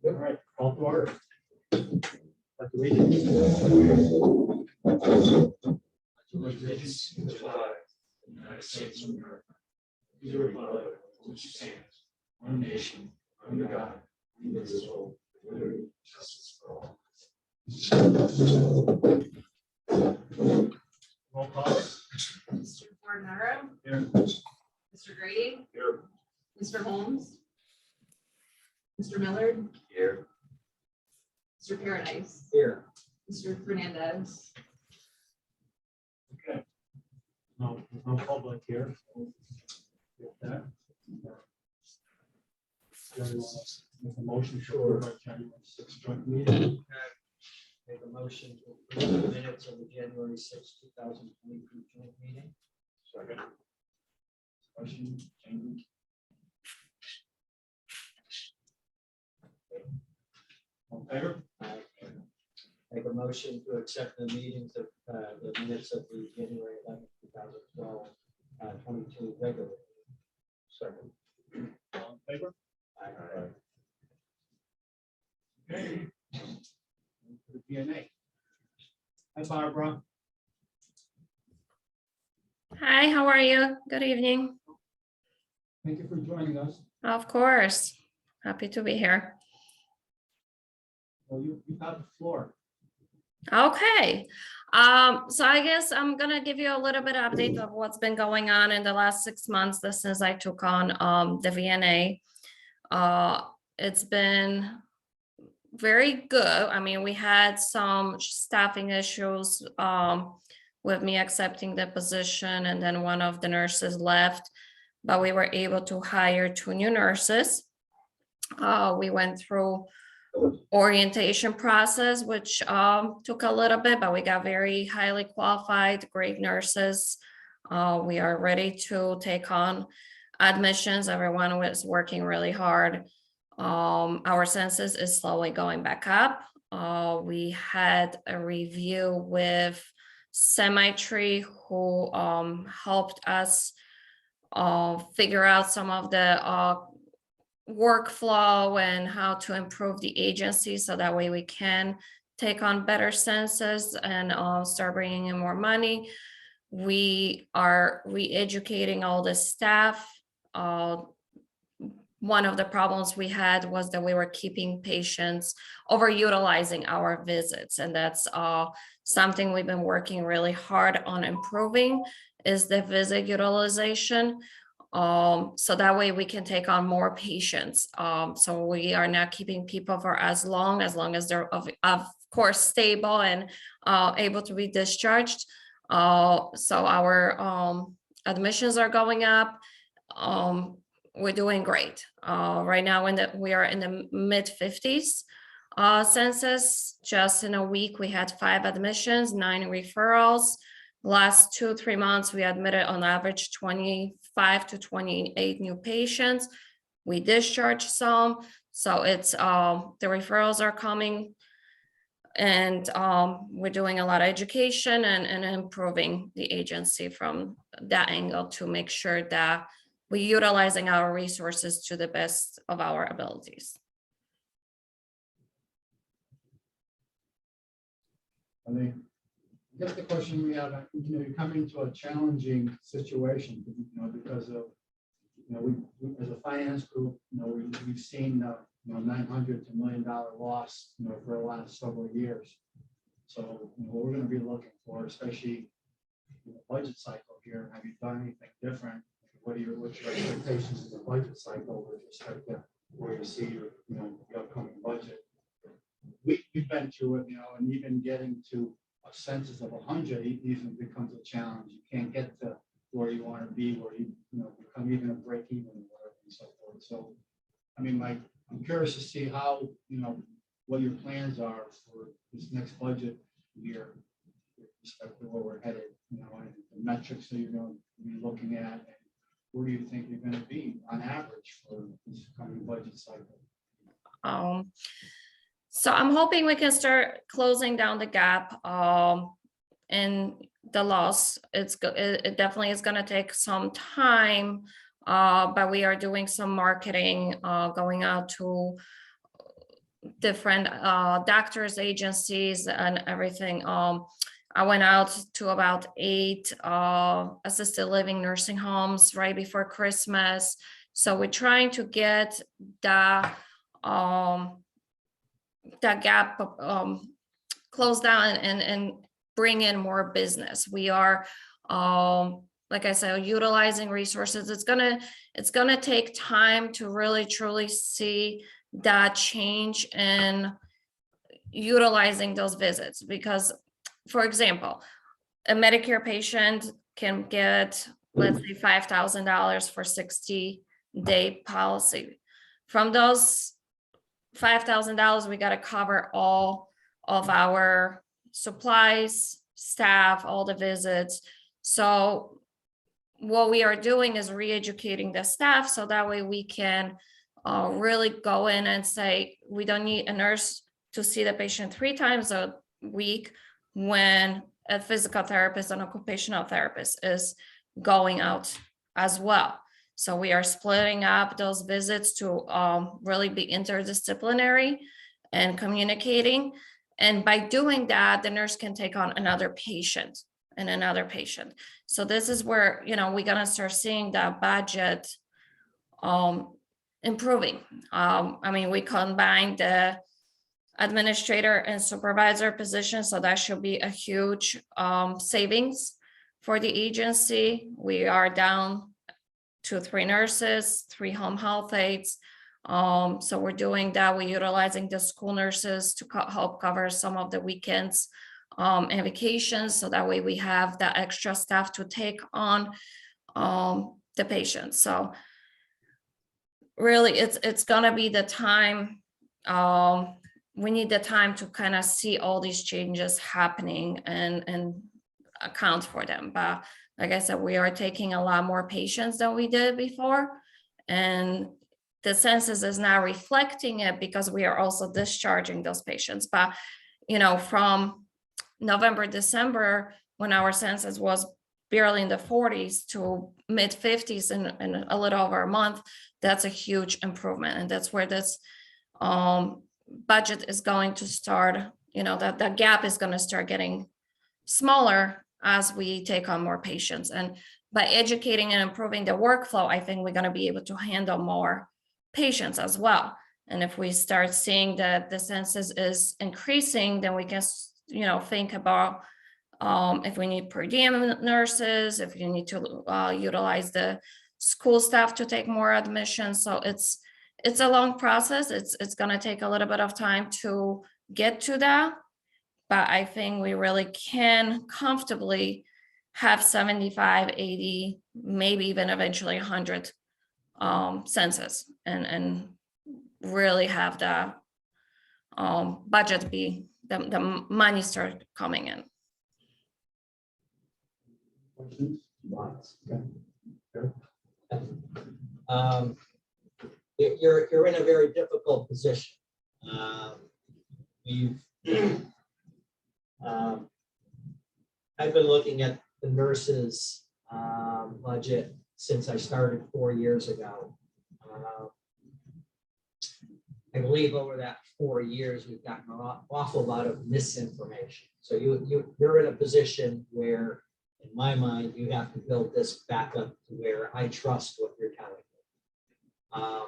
All right, call to order. Like to read it. Allegiance to the flag of the United States of America, to the republic which stands one nation under God, indivisible, with liberty and justice for all. Roll call. Mr. Fornaro, Here. Mr. Grady, Here. Mr. Holmes, Mr. Millard, Here. Mr. Paradise, Here. Mr. Fernandez. Okay. No, there's no public here. With that. Make a motion to approve our January 6th joint meeting. Make a motion to approve the minutes of the January 6, 2023 joint meeting. Second. Question, changes? All in favor? Make a motion to accept the meetings of the minutes of the January 11, 2012, 22 regular. Second. All in favor? Aye. Okay. To the DNA. Hi, Barbara. Hi, how are you? Good evening. Thank you for joining us. Of course. Happy to be here. Well, you have the floor. Okay. So I guess I'm gonna give you a little bit of update of what's been going on in the last 6 months since I took on the VNA. It's been very good. I mean, we had some staffing issues with me accepting the position, and then one of the nurses left, but we were able to hire 2 new nurses. We went through orientation process, which took a little bit, but we got very highly qualified, great nurses. We are ready to take on admissions. Everyone was working really hard. Our census is slowly going back up. We had a review with Semi-Tree who helped us figure out some of the workflow and how to improve the agency so that way we can take on better census and start bringing in more money. We are re-educating all the staff. One of the problems we had was that we were keeping patients overutilizing our visits, and that's something we've been working really hard on improving is the visit utilization. So that way we can take on more patients. So we are not keeping people for as long as they're of course stable and able to be discharged. So our admissions are going up. We're doing great. Right now we are in the mid 50s census. Just in a week, we had 5 admissions, 9 referrals. Last 2-3 months, we admitted on average 25 to 28 new patients. We discharged some. So it's the referrals are coming, and we're doing a lot of education and improving the agency from that angle to make sure that we're utilizing our resources to the best of our abilities. I mean, I guess the question we have, you're coming to a challenging situation, because of, we as a finance group, we've seen, $900 to $1 million loss, for the last several years. So, what we're going to be looking for, especially in the budget cycle here, have you done anything different? What's your expectations in the budget cycle with respect to where you see your, the upcoming budget? We've been through it, and even getting to a census of 100 even becomes a challenge. You can't get to where you want to be, where you become even a break even and so forth. So, I mean, I'm curious to see how, what your plans are for this next budget year with respect to where we're headed, and the metrics that you're going to be looking at? And where do you think you're going to be on average for this coming budget cycle? So I'm hoping we can start closing down the gap in the loss. It definitely is going to take some time, but we are doing some marketing, going out to different doctors, agencies, and everything. I went out to about 8 assisted living nursing homes right before Christmas. So we're trying to get that gap closed down and bring in more business. We are, like I said, utilizing resources. It's gonna take time to really truly see that change in utilizing those visits, because, for example, a Medicare patient can get, let's say, $5,000 for 60-day policy. From those $5,000, we got to cover all of our supplies, staff, all the visits. So what we are doing is re-educating the staff so that way we can really go in and say, we don't need a nurse to see the patient 3 times a week when a physical therapist and occupational therapist is going out as well. So we are splitting up those visits to really be interdisciplinary and communicating. And by doing that, the nurse can take on another patient and another patient. So this is where, we're gonna start seeing that budget improving. I mean, we combined the administrator and supervisor position, so that should be a huge savings for the agency. We are down to 3 nurses, 3 home health aides. So we're doing that. We're utilizing the school nurses to help cover some of the weekends and vacations, so that way we have that extra staff to take on the patients. So really, it's gonna be the time. We need the time to kind of see all these changes happening and account for them. But like I said, we are taking a lot more patients than we did before, and the census is now reflecting it because we are also discharging those patients. But from November, December, when our census was barely in the 40s to mid 50s in a little over a month, that's a huge improvement. And that's where this budget is going to start, that gap is going to start getting smaller as we take on more patients. And by educating and improving the workflow, I think we're going to be able to handle more patients as well. And if we start seeing that the census is increasing, then we can, think about if we need per diem nurses, if you need to utilize the school staff to take more admissions. So it's a long process. It's going to take a little bit of time to get to that, but I think we really can comfortably have 75, 80, maybe even eventually 100 census and really have the budget be the money start coming in. Questions? Lots. Okay. You're in a very difficult position. I've been looking at the nurses' budget since I started 4 years ago. I believe over that 4 years, we've gotten an awful lot of misinformation. So you're in a position where, in my mind, you have to build this back up to where I trust what you're telling me.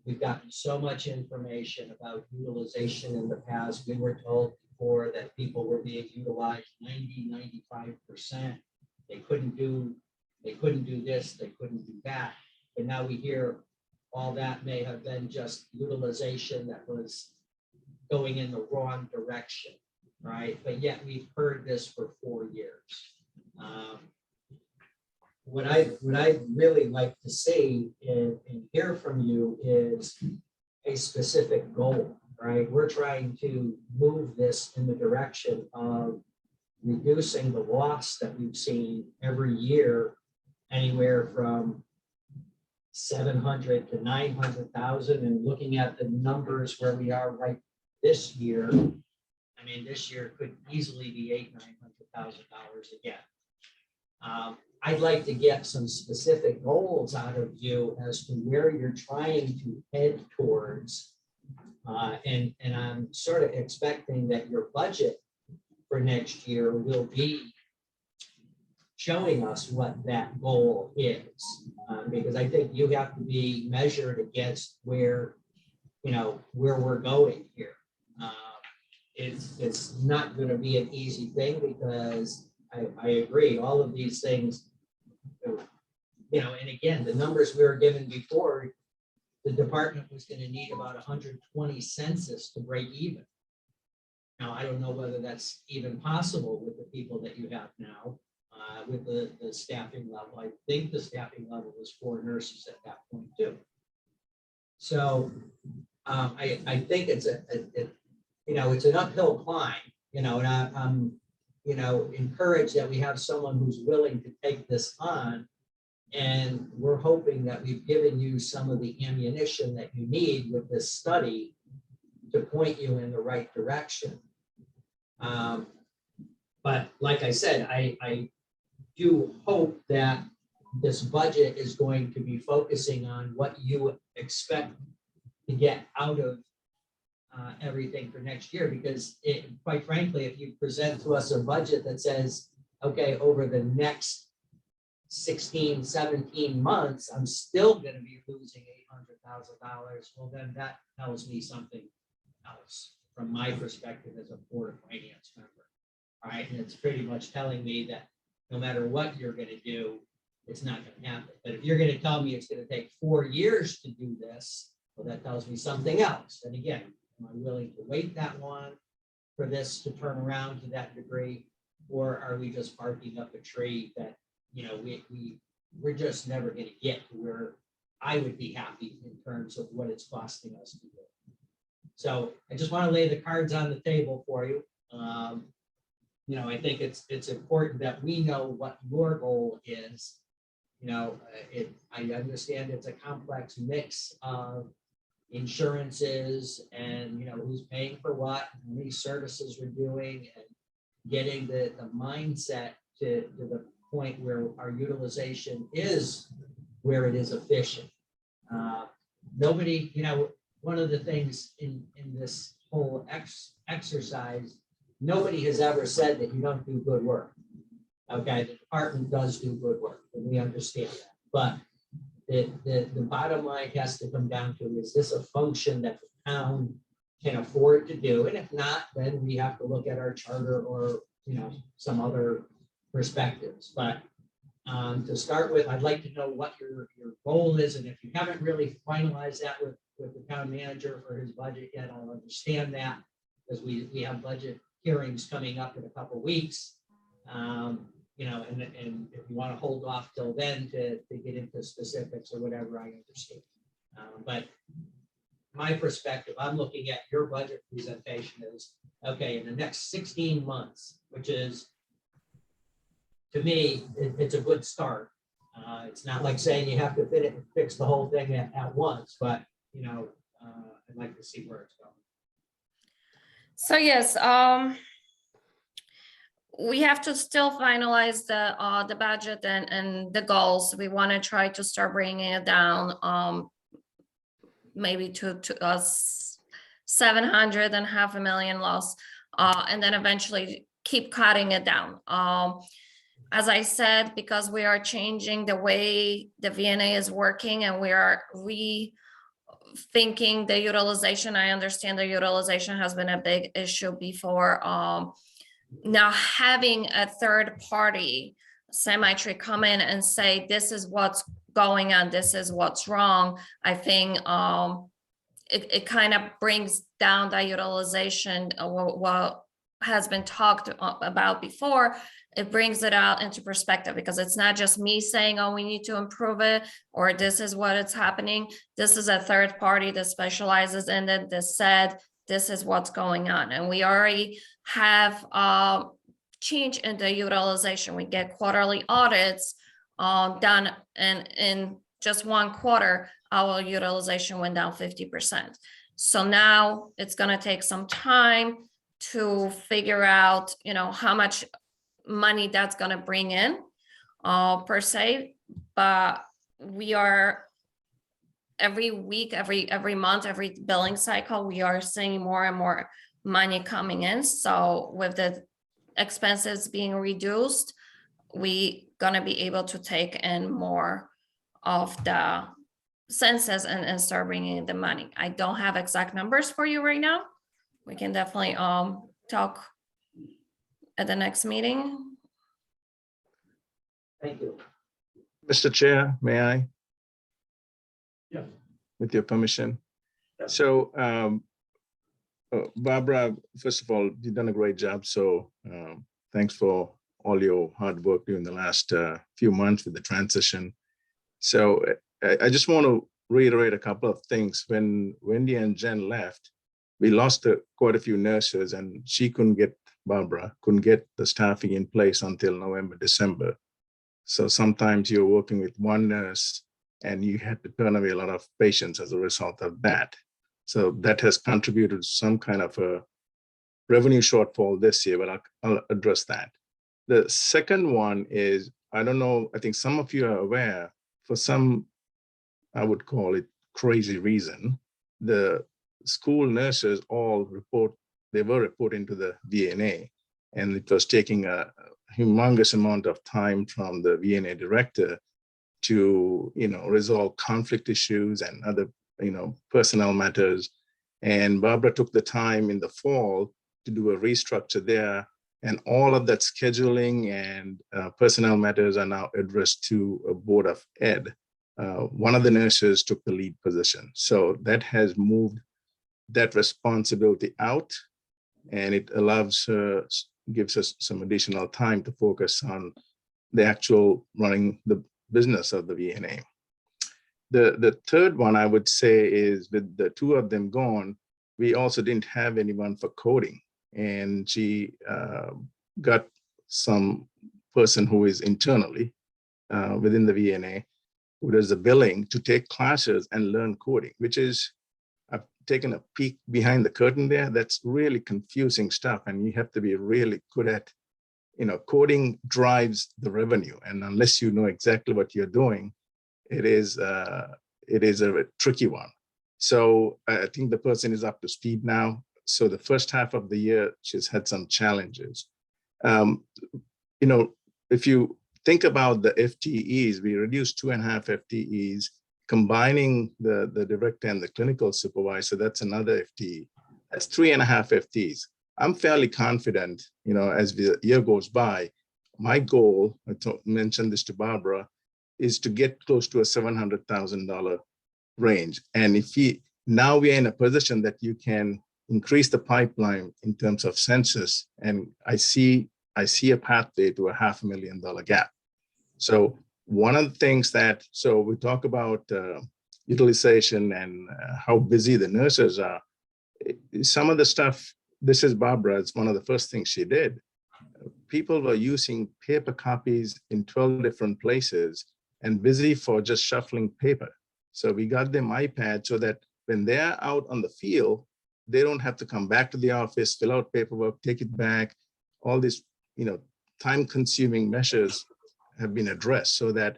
We've gotten so much information about utilization in the past. We were told before that people were being utilized 90, 95%. They couldn't do this, they couldn't do that. But now we hear all that may have been just utilization that was going in the wrong direction, right? But yet we've heard this for 4 years. What I'd really like to see and hear from you is a specific goal, right? We're trying to move this in the direction of reducing the loss that we've seen every year, anywhere from 700 to 900,000, and looking at the numbers where we are right this year, I mean, this year could easily be $800,000-900,000 again. I'd like to get some specific goals out of you as to where you're trying to head towards. And I'm sort of expecting that your budget for next year will be showing us what that goal is. Because I think you have to be measured against where, where we're going here. It's not going to be an easy thing, because I agree, all of these things, and again, the numbers we were given before, the department was going to need about 120 census to break even. Now, I don't know whether that's even possible with the people that you have now, with the staffing level. I think the staffing level was 4 nurses at that point too. So I think it's it's an uphill climb, and I'm encouraged that we have someone who's willing to take this on. And we're hoping that we've given you some of the ammunition that you need with this study to point you in the right direction. But like I said, I do hope that this budget is going to be focusing on what you expect to get out of everything for next year, because quite frankly, if you present to us a budget that says, okay, over the next 16, 17 months, I'm still going to be losing $800,000. Well, then that tells me something else from my perspective as a Board of Finance member. All right. And it's pretty much telling me that no matter what you're going to do, it's not going to happen. But if you're going to tell me it's going to take 4 years to do this, well, that tells me something else. And again, am I willing to wait that long for this to turn around to that degree? Or are we just barking up a tree that we're just never going to get to where I would be happy in terms of what it's costing us to do. So I just want to lay the cards on the table for you. I think it's important that we know what your goal is. I understand it's a complex mix of insurances and who's paying for what, how many services we're doing, and getting the mindset to the point where our utilization is where it is efficient. Nobody, one of the things in this whole exercise, nobody has ever said that you don't do good work. Okay, the department does do good work, and we understand that. But the bottom line has to come down to, is this a function that the town can afford to do? And if not, then we have to look at our charter or some other perspectives. But to start with, I'd like to know what your goal is, and if you haven't really finalized that with the town manager for his budget yet, I'll understand that, because we have budget hearings coming up in a couple of weeks. And if you want to hold off till then to get into specifics or whatever, I understand. But my perspective, I'm looking at your budget presentation is, okay, in the next 16 months, which is, to me, it's a good start. It's not like saying you have to fix the whole thing at once, but I'd like to see where it's going. So yes, we have to still finalize the budget and the goals. We want to try to start bringing it down, maybe to us 700 and $500,000 loss, and then eventually keep cutting it down. As I said, because we are changing the way the VNA is working, and we are rethinking the utilization. I understand the utilization has been a big issue before. Now having a third party semi-tree come in and say, this is what's going on, this is what's wrong, I think it kind of brings down the utilization. What has been talked about before, it brings it out into perspective, because it's not just me saying, oh, we need to improve it, or this is what it's happening. This is a third party that specializes in it, that said, this is what's going on. And we already have change in the utilization. We get quarterly audits done in just one quarter, our utilization went down 50%. So now it's gonna take some time to figure out, how much money that's gonna bring in per se, but we are every week, every month, every billing cycle, we are seeing more and more money coming in. So with the expenses being reduced, we gonna be able to take in more of the census and start bringing in the money. I don't have exact numbers for you right now. We can definitely talk at the next meeting. Thank you. Mr. Chair, may I? Yeah. With your permission. Yes. So Barbara, first of all, you've done a great job. So thanks for all your hard work during the last few months with the transition. So I just want to reiterate a couple of things. When Wendy and Jen left, we lost quite a few nurses, and Barbara couldn't get the staffing in place until November, December. So sometimes you're working with one nurse and you had to turn away a lot of patients as a result of that. So that has contributed to some kind of a revenue shortfall this year, but I'll address that. The second one is, I don't know, I think some of you are aware, for some, I would call it crazy reason, the school nurses all were reporting to the VNA, and it was taking a humongous amount of time from the VNA director to, resolve conflict issues and other, personnel matters. And Barbara took the time in the fall to do a restructure there, and all of that scheduling and personnel matters are now addressed to a board of ed. One of the nurses took the lead position. So that has moved that responsibility out, and it gives us some additional time to focus on the actual running the business of the VNA. The third one I would say is, with the two of them gone, we also didn't have anyone for coding. And she got some person who is internally within the VNA, who does the billing, to take classes and learn coding, which is, I've taken a peek behind the curtain there. That's really confusing stuff. And you have to be really good at, coding drives the revenue. And unless you know exactly what you're doing, it is a tricky one. So I think the person is up to speed now. So the first half of the year, she's had some challenges. If you think about the FTEs, we reduced 2.5 FTEs, combining the director and the clinical supervisor, that's another FTE. That's 3.5 FTEs. I'm fairly confident, as the year goes by, my goal, I mentioned this to Barbara, is to get close to a $700,000 range. And now we are in a position that you can increase the pipeline in terms of census, and I see a pathway to a $500,000 gap. So one of the things so we talk about utilization and how busy the nurses are. Some of the stuff, this is Barbara, it's one of the first things she did. People were using paper copies in 12 different places and busy for just shuffling paper. So we got them iPads so that when they're out on the field, they don't have to come back to the office, fill out paperwork, take it back. All these, time-consuming measures have been addressed, so that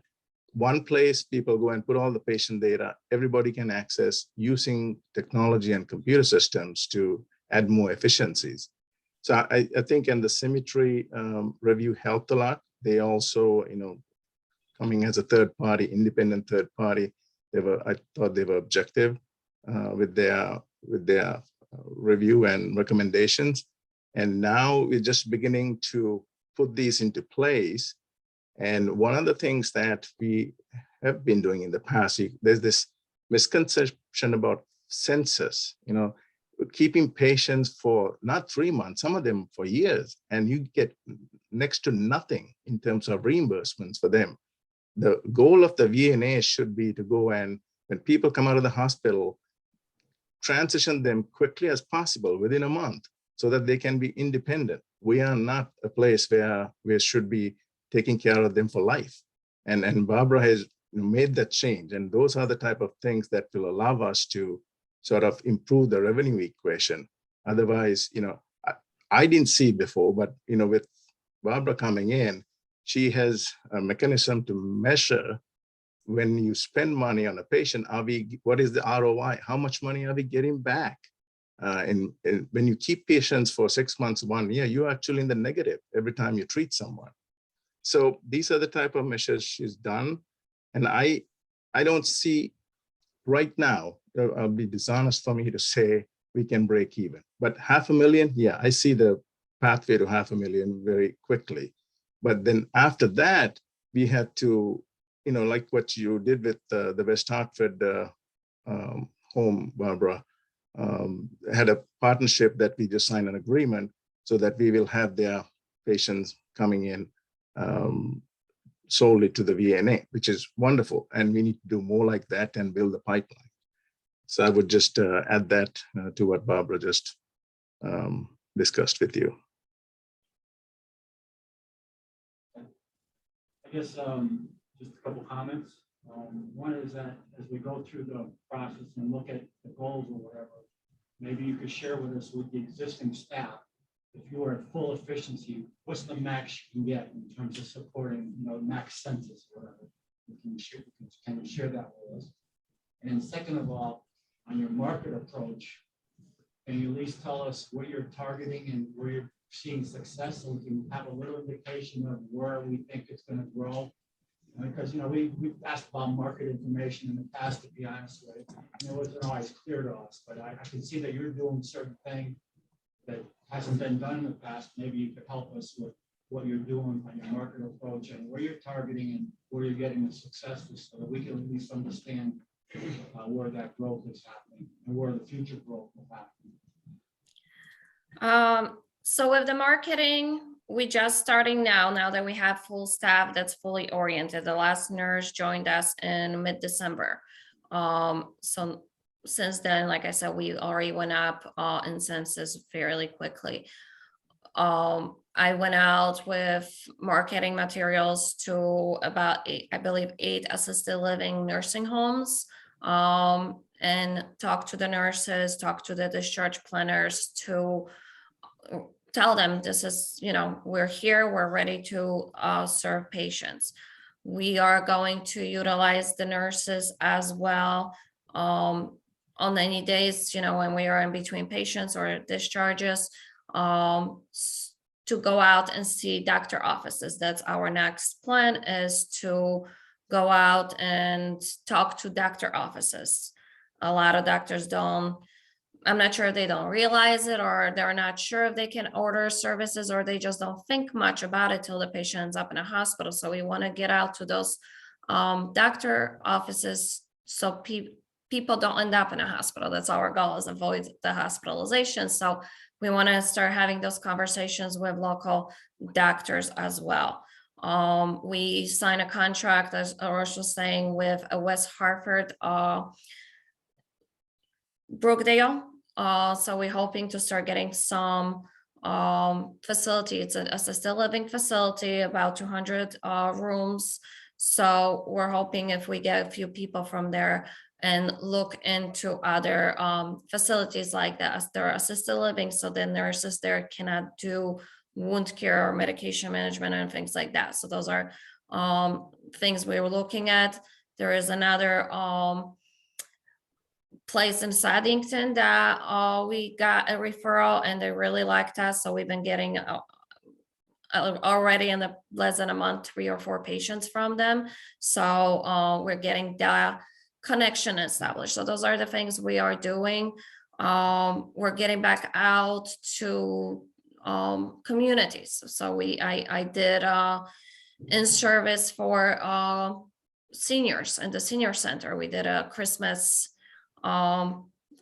one place people go and put all the patient data, everybody can access using technology and computer systems to add more efficiencies. So I think, and the symmetry review helped a lot. They also, coming as a third party, independent third party, I thought they were objective with their review and recommendations. And now we're just beginning to put these into place. And one of the things that we have been doing in the past, there's this misconception about census, keeping patients for not 3 months, some of them for years, and you get next to nothing in terms of reimbursements for them. The goal of the VNA should be to go and, when people come out of the hospital, transition them quickly as possible within a month so that they can be independent. we are not a place where we should be taking care of them for life. And Barbara has made that change. And those are the type of things that will allow us to sort of improve the revenue equation. Otherwise, I didn't see it before, but with Barbara coming in, she has a mechanism to measure when you spend money on a patient, what is the ROI? How much money are we getting back? And when you keep patients for 6 months, 1 year, you're actually in the negative every time you treat someone. So these are the type of measures she's done. And I don't see right now, I'll be dishonest for me to say we can break even, but 500,000, yeah, I see the pathway to 500,000 very quickly. But then after that, we have to, like what you did with the West Hartford home, Barbara, had a partnership that we just signed an agreement so that we will have their patients coming in solely to the VNA, which is wonderful. And we need to do more like that and build the pipeline. So I would just add that to what Barbara just discussed with you. I guess just a couple comments. One is that as we go through the process and look at the goals or whatever, maybe you could share with us with the existing staff, if you are at full efficiency, what's the max you can get in terms of supporting, max census or whatever? Can you share that with us? And then second of all, on your market approach, can you at least tell us what you're targeting and where you're seeing success, so we can have a little indication of where we think it's going to grow? Because we've asked about market information in the past, to be honest with you. It wasn't always clear to us, but I can see that you're doing certain things that hasn't been done in the past. Maybe you could help us with what you're doing on your market approach and where you're targeting and where you're getting the successes, so that we can at least understand where that growth is happening and where the future growth will happen. So with the marketing, we just starting now that we have full staff that's fully oriented. The last nurse joined us in mid-December. So since then, like I said, we already went up in census fairly quickly. I went out with marketing materials to about 8 assisted living nursing homes, and talk to the nurses, talk to the discharge planners to tell them this is, we're here, we're ready to serve patients. We are going to utilize the nurses as well on any days, when we are in between patients or discharges, to go out and see doctor offices. That's our next plan, is to go out and talk to doctor offices. A lot of doctors I'm not sure they don't realize it, or they're not sure if they can order services, or they just don't think much about it till the patient ends up in a hospital. So we want to get out to those doctor offices so people don't end up in a hospital. That's our goal, is avoid the hospitalization. So we want to start having those conversations with local doctors as well. We signed a contract, as Orosh was saying, with a West Hartford Brookdale. So we're hoping to start getting some facility. It's an assisted living facility, about 200 rooms. So we're hoping if we get a few people from there and look into other facilities like that, they're assisted living, so the nurses there cannot do wound care or medication management and things like that. So those are things we were looking at. There is another place in Saddington that we got a referral and they really liked us. So we've been getting already in the less than a month, 3 or 4 patients from them. So we're getting the connection established. So those are the things we are doing. We're getting back out to communities. So I did in service for seniors in the senior center. We did a Christmas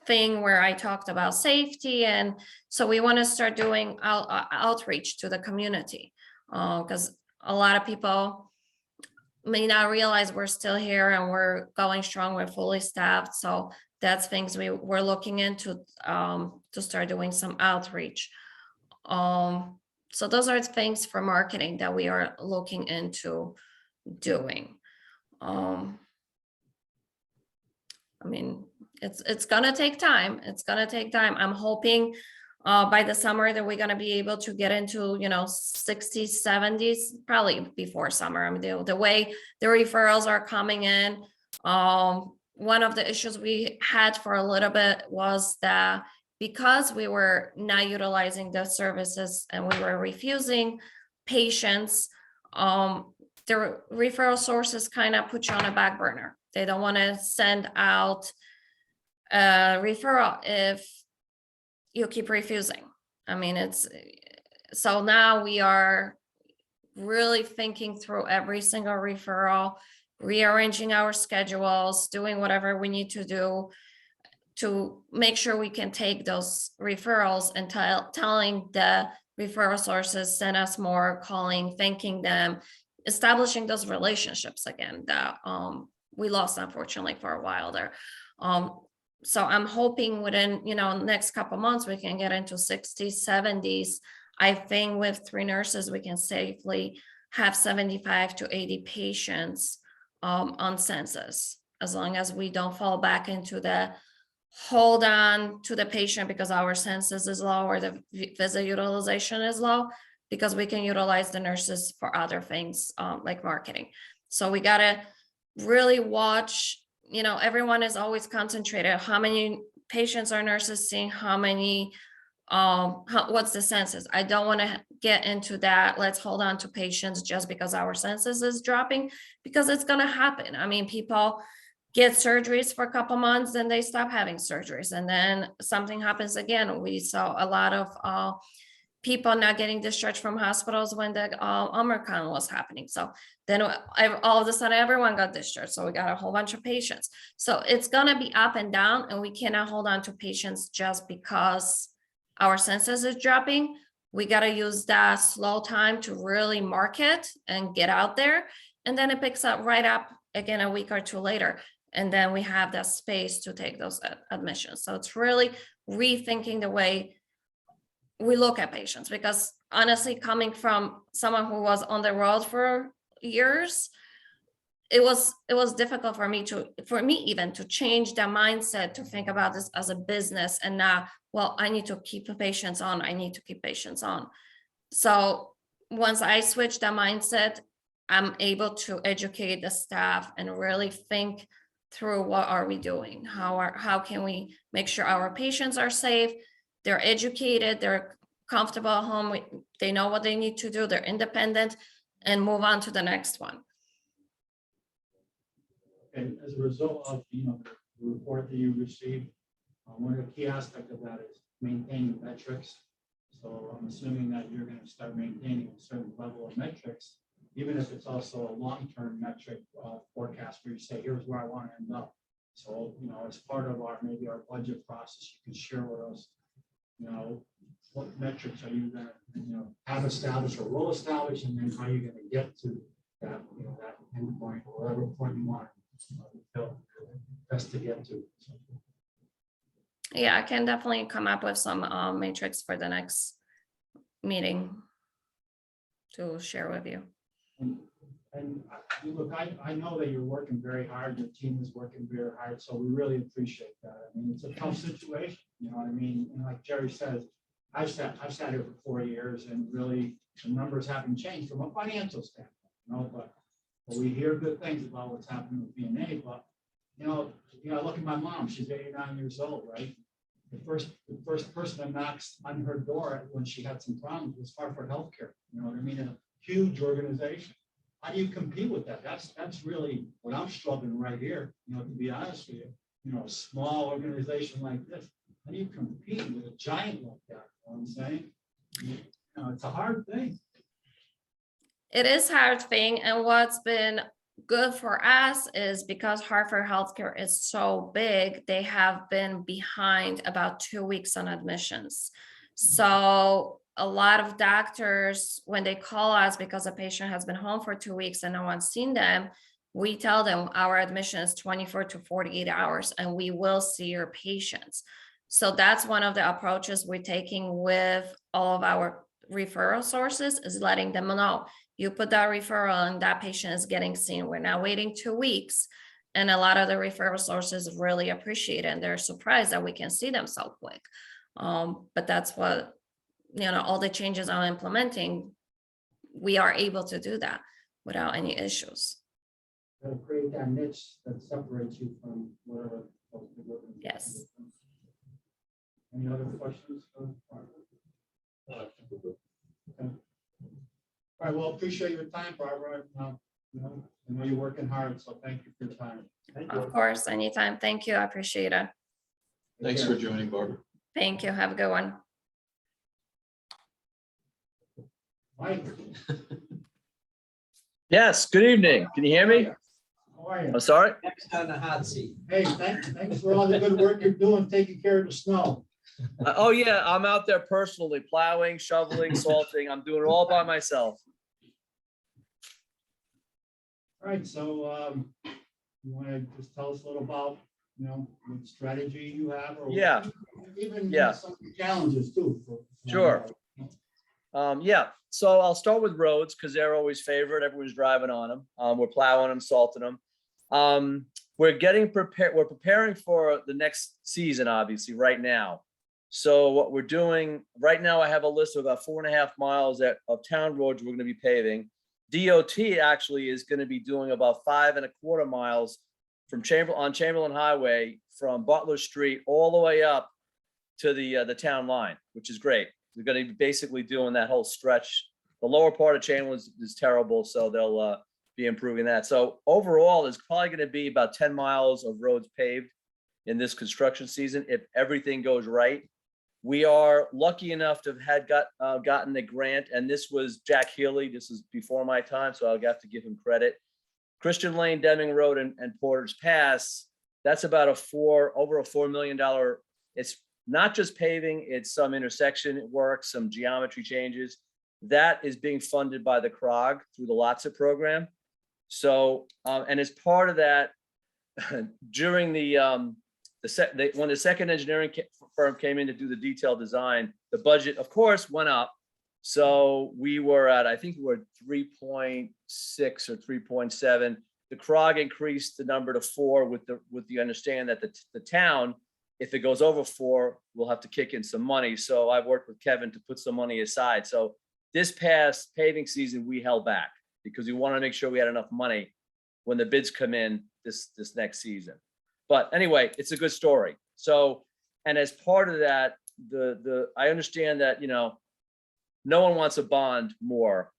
thing where I talked about safety, and so we want to start doing outreach to the community, because a lot of people may not realize we're still here and we're going strong, we're fully staffed. So that's things we're looking into to start doing some outreach. So those are things for marketing that we are looking into doing. I mean, it's gonna take time. It's gonna take time. I'm hoping by the summer that we're gonna be able to get into, 60s, 70s, probably before summer. I mean, the way the referrals are coming in. One of the issues we had for a little bit was that because we were not utilizing the services and we were refusing patients, the referral sources kind of put you on a back burner. They don't want to send out a referral if you keep refusing. I mean, so now we are really thinking through every single referral, rearranging our schedules, doing whatever we need to do to make sure we can take those referrals and telling the referral sources, send us more, calling, thanking them, establishing those relationships again that we lost, unfortunately, for a while there. So I'm hoping within, next couple months, we can get into 60s, 70s. I think with 3 nurses, we can safely have 75 to 80 patients on census, as long as we don't fall back into the hold on to the patient because our census is low or the visit utilization is low, because we can utilize the nurses for other things like marketing. So we gotta really watch, everyone is always concentrated. How many patients are nurses seeing? How many, what's the census? I don't want to get into that. Let's hold on to patients just because our census is dropping, because it's going to happen. I mean, people get surgeries for a couple months, then they stop having surgeries, and then something happens again. We saw a lot of people not getting discharged from hospitals when the Omicron was happening. So then all of a sudden everyone got discharged. So we got a whole bunch of patients. So it's gonna be up and down, and we cannot hold on to patients just because our census is dropping. We gotta use that slow time to really market and get out there. And then it picks up right up again a week or two later. And then we have that space to take those admissions. So it's really rethinking the way we look at patients, because honestly, coming from someone who was on the road for years, it was difficult for me even to change the mindset to think about this as a business and not, well, I need to keep the patients on. I need to keep patients on. So once I switch the mindset, I'm able to educate the staff and really think through what are we doing? How can we make sure our patients are safe? They're educated, they're comfortable at home, they know what they need to do, they're independent, and move on to the next one. And as a result of, the report that you received, one of the key aspects of that is maintaining metrics. So I'm assuming that you're going to start maintaining a certain level of metrics, even if it's also a long-term metric forecast where you say, here's where I want to end up. So, as part of maybe our budget process, you can share with us, what metrics are you going to, have established or will establish, and then how you're going to get to that, that end point or whatever point you want best to get to. Yeah, I can definitely come up with some matrix for the next meeting to share with you. And look, I know that you're working very hard. Your team is working very hard, so we really appreciate that. I mean, it's a tough situation, you know what I mean? And like Jerry says, I've sat here for 4 years, and really the numbers haven't changed from a financial standpoint, but we hear good things about what's happening with BNA. But look at my mom; she's 89 years old, right? The first person that knocks on her door when she had some problems was Hartford Healthcare. You know what I mean? A huge organization. How do you compete with that? That's really what I'm struggling right here. To be honest with you, a small organization like this, how do you compete with a giant like that? You know what I'm saying? It's a hard thing. It is a hard thing, and what's been good for us is because Hartford Healthcare is so big, they have been behind about 2 weeks on admissions. So a lot of doctors, when they call us because a patient has been home for 2 weeks and no one's seen them, we tell them our admission is 24 to 48 hours and we will see your patients. So that's one of the approaches we're taking with all of our referral sources is letting them know, you put that referral and that patient is getting seen. We're not waiting 2 weeks. And a lot of the referral sources really appreciate it and they're surprised that we can see them so quick. But that's what, all the changes I'm implementing, we are able to do that without any issues. Gotta create that niche that separates you from whatever. else you're working with. Yes. Any other questions? Okay. All right, well, appreciate your time, Barbara. I know you're working hard, so thank you for your time. Thank you. Of course, anytime. Thank you. I appreciate it. Thanks for joining, Barbara. Thank you. Have a good one. Mike, Yes, good evening. Can you hear me? how are you? I'm sorry. Next on the hot seat. Hey, thanks for all the good work you're doing, taking care of the snow. Oh, yeah, I'm out there personally plowing, shoveling, salting. I'm doing it all by myself. All right, so you want to just tell us a little about, what strategy you have? Or Yeah. Even Yeah. some challenges too. Sure. Yeah, so I'll start with roads because they're always favorite. Everyone's driving on them. We're plowing them, salting them. We're getting prepared. We're preparing for the next season, obviously, right now. So what we're doing right now, I have a list of about 4.5 miles of town roads we're going to be paving. DOT actually is going to be doing about 5.25 miles from Chamberlain Highway from Butler Street all the way up to the town line, which is great. They're going to be basically doing that whole stretch. The lower part of Chamberlain is terrible, so they'll be improving that. So overall, there's probably going to be about 10 miles of roads paved in this construction season if everything goes right. We are lucky enough to have gotten the grant, and this was Jack Healy. This is before my time, so I'll have to give him credit. Christian Lane, Deming Road, and Porter's Pass. That's about over a $4 million. It's not just paving; it's some intersection work, some geometry changes. That is being funded by the CROG through the LOTSA program. So, and as part of that, during when the second engineering firm came in to do the detailed design, the budget, of course, went up. So we were at, I think we were 3.6 or 3.7. The CROG increased the number to 4 with the understanding that the town, if it goes over 4, we'll have to kick in some money. So I've worked with Kevin to put some money aside. So this past paving season, we held back because we want to make sure we had enough money when the bids come in this next season. But anyway, it's a good story. So, and as part of that, I understand that, no one wants a bond more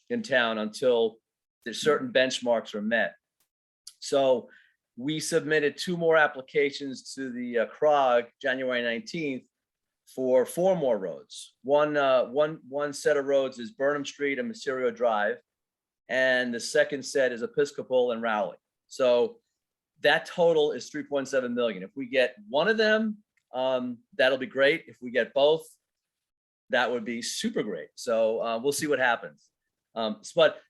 in town until there's certain benchmarks are met. So we submitted 2 more applications to the CROG January 19th for 4 more roads. One set of roads is Burnham Street and Mysterio Drive. And the second set is Episcopal and Rowley. So that total is 3.7 million. If we get one of them, that'll be great. If we get both, that would be super great. So we'll see what happens. But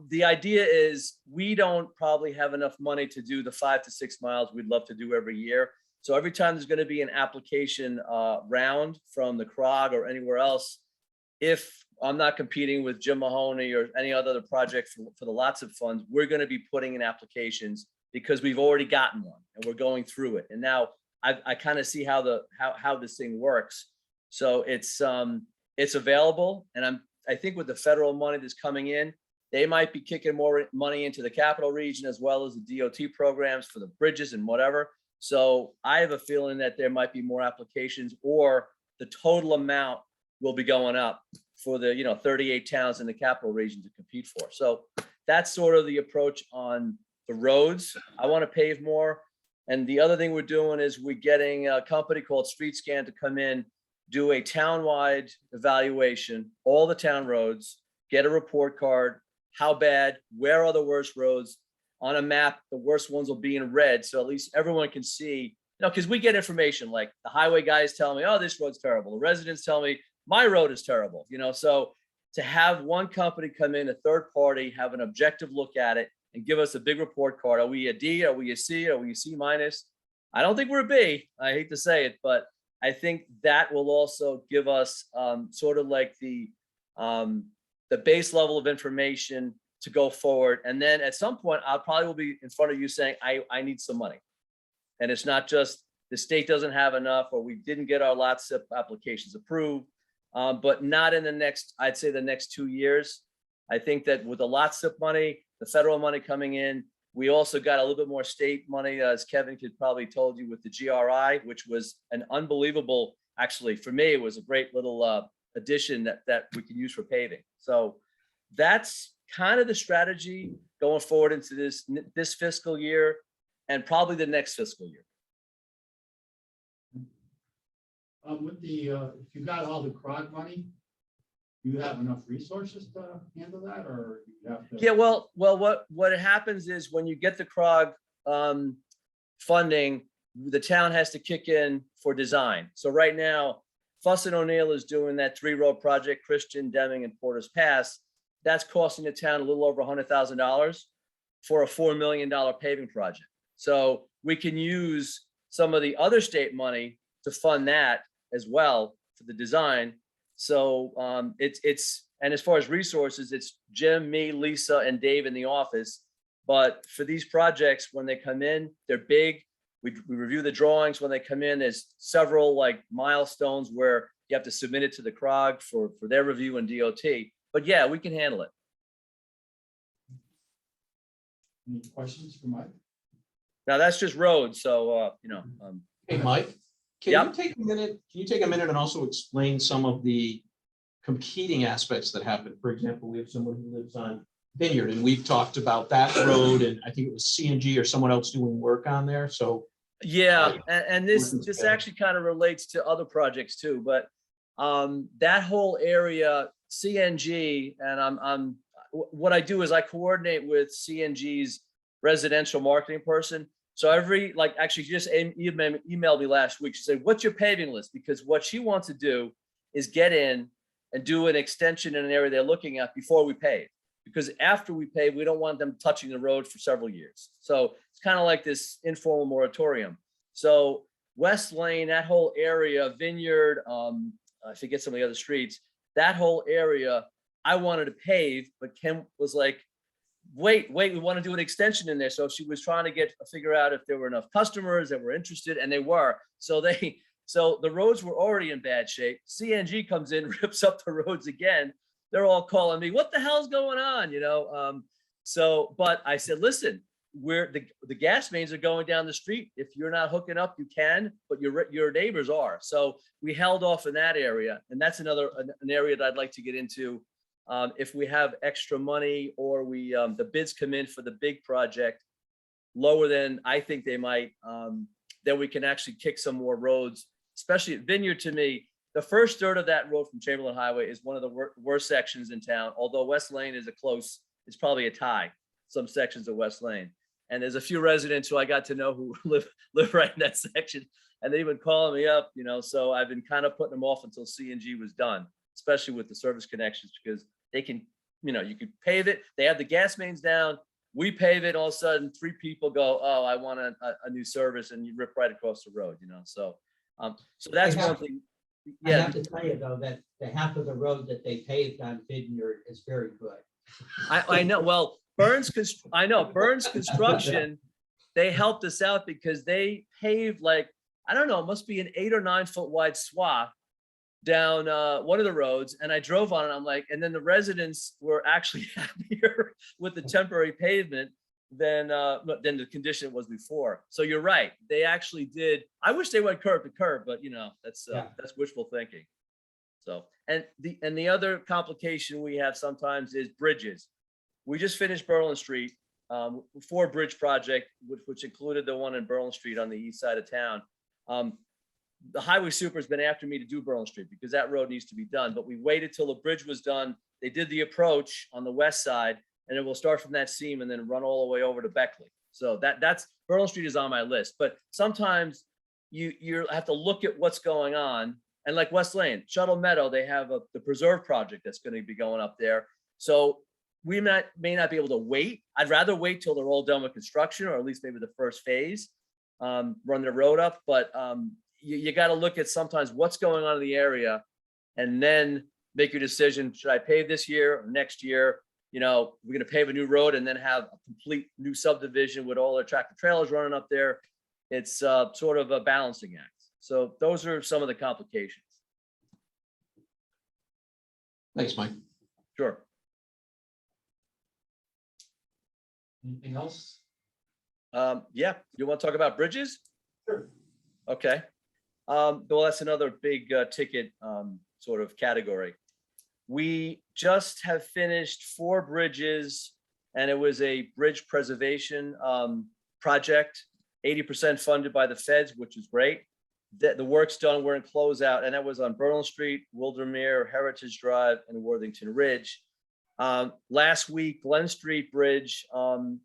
the idea is we don't probably have enough money to do the 5 to 6 miles we'd love to do every year. So every time there's going to be an application round from the CROG or anywhere else, if I'm not competing with Jim Mahoney or any other project for the LOTSA funds, we're going to be putting in applications because we've already gotten one and we're going through it. And now I kind of see how this thing works. So it's available. And I think with the federal money that's coming in, they might be kicking more money into the capital region as well as the DOT programs for the bridges and whatever. So I have a feeling that there might be more applications or the total amount will be going up for the 38 towns in the capital region to compete for. So that's sort of the approach on the roads. I want to pave more. And the other thing we're doing is we're getting a company called Street Scan to come in, do a townwide evaluation, all the town roads, get a report card, how bad, where are the worst roads. On a map, the worst ones will be in red. So at least everyone can see, because we get information like the highway guys tell me, oh, this road's terrible. The residents tell me my road is terrible. So to have one company come in, a third party, have an objective look at it and give us a big report card. Are we a D? Are we a C? Are we a C minus? I don't think we're a B. I hate to say it, but I think that will also give us sort of like the the base level of information to go forward. And then at some point, I'll probably will be in front of you saying, I need some money. And it's not just the state doesn't have enough, or we didn't get our lot SIP applications approved, but not in the next, I'd say the next 2 years. I think that with the lot SIP money, the federal money coming in, we also got a little bit more state money, as Kevin could probably told you, with the GRI, which was an unbelievable, actually, for me, it was a great little addition that we can use for paving. So that's kind of the strategy going forward into this fiscal year and probably the next fiscal year. With the, if you got all the CROG money, do you have enough resources to handle that, or you have to? Yeah, well, what happens is when you get the CROG funding, the town has to kick in for design. So right now, Fuss and O'Neill is doing that 3-road project, Christian, Deming, and Porter's Pass. That's costing the town a little over $100,000 for a $4 million paving project. So we can use some of the other state money to fund that as well for the design. So and as far as resources, it's Jim, me, Lisa, and Dave in the office. But for these projects, when they come in, they're big. We review the drawings when they come in. There's several like milestones where you have to submit it to the CROG for their review and DOT. But yeah, we can handle it. Any questions for Mike? Now that's just roads. So, Hey, Mike, can Yep. you take a minute? Can you take a minute and also explain some of the competing aspects that happen? For example, we have someone who lives on Vineyard, and we've talked about that road, and I think it was CNG or someone else doing work on there. So yeah, and this Working together. actually kind of relates to other projects too. But that whole area, CNG, and what I do is I coordinate with CNG's residential marketing person. So actually she just emailed me last week. She said, what's your paving list? Because what she wants to do is get in and do an extension in an area they're looking at before we pave. Because after we pave, we don't want them touching the road for several years. So it's kind of like this informal moratorium. So West Lane, that whole area, Vineyard, I forget some of the other streets, that whole area, I wanted to pave, but Ken was like, wait, we want to do an extension in there. So she was trying to figure out if there were enough customers that were interested, and they were. So the roads were already in bad shape. CNG comes in, rips up the roads again. They're all calling me, what the hell's going on? But I said, listen, the gas mains are going down the street. If you're not hooking up, you can, but your neighbors are. So we held off in that area. And that's an area that I'd like to get into. If we have extra money, or the bids come in for the big project lower than I think they might, then we can actually kick some more roads, especially at Vineyard. To me, the first third of that road from Chamberlain Highway is one of the worst sections in town, although West Lane is it's probably a tie, some sections of West Lane. And there's a few residents who I got to know who live right in that section, and they've been calling me up, so I've been kind of putting them off until CNG was done, especially with the service connections, because they can, you could pave it. They have the gas mains down. We pave it. All of a sudden, 3 people go, oh, I want a new service, and you rip right across the road, So that's one thing. I Yeah, have to tell you though, that the half of the road that they paved on Vineyard is very good. I know. Well, Burns Construction, they helped us out because they paved it must be an 8 or 9 foot wide swath down one of the roads, and I drove on it. I'm like, and then the residents were actually happier with the temporary pavement than the condition it was before. So you're right, they actually did. I wish they went curb to curb, but that's wishful thinking. So and the other complication we have sometimes is bridges. We just finished Berlin Street, 4-bridge project, which included the one in Berlin Street on the east side of town. The highway super has been after me to do Berlin Street because that road needs to be done, but we waited till the bridge was done. They did the approach on the west side, and it will start from that seam and then run all the way over to Beckley. So that's Berlin Street is on my list, but sometimes you have to look at what's going on. And like West Lane, Shuttle Meadow, they have the preserve project that's going to be going up there. So we may not be able to wait. I'd rather wait till they're all done with construction, or at least maybe the first phase, run the road up. But you got to look at sometimes what's going on in the area, and then make your decision. Should I pave this year or next year? You know, we're gonna pave a new road and then have a complete new subdivision with all the tractor trailers running up there. It's sort of a balancing act. So those are some of the complications. Thanks, Mike. Sure. Anything else? Yeah, you want to talk about bridges? Sure. Okay. Well, that's another big ticket sort of category. We just have finished 4 bridges, and it was a bridge preservation project, 80% funded by the feds, which is great. The work's done, we're in closeout, and that was on Berlin Street, Wildermere, Heritage Drive, and Worthington Ridge. Last week, Glen Street Bridge,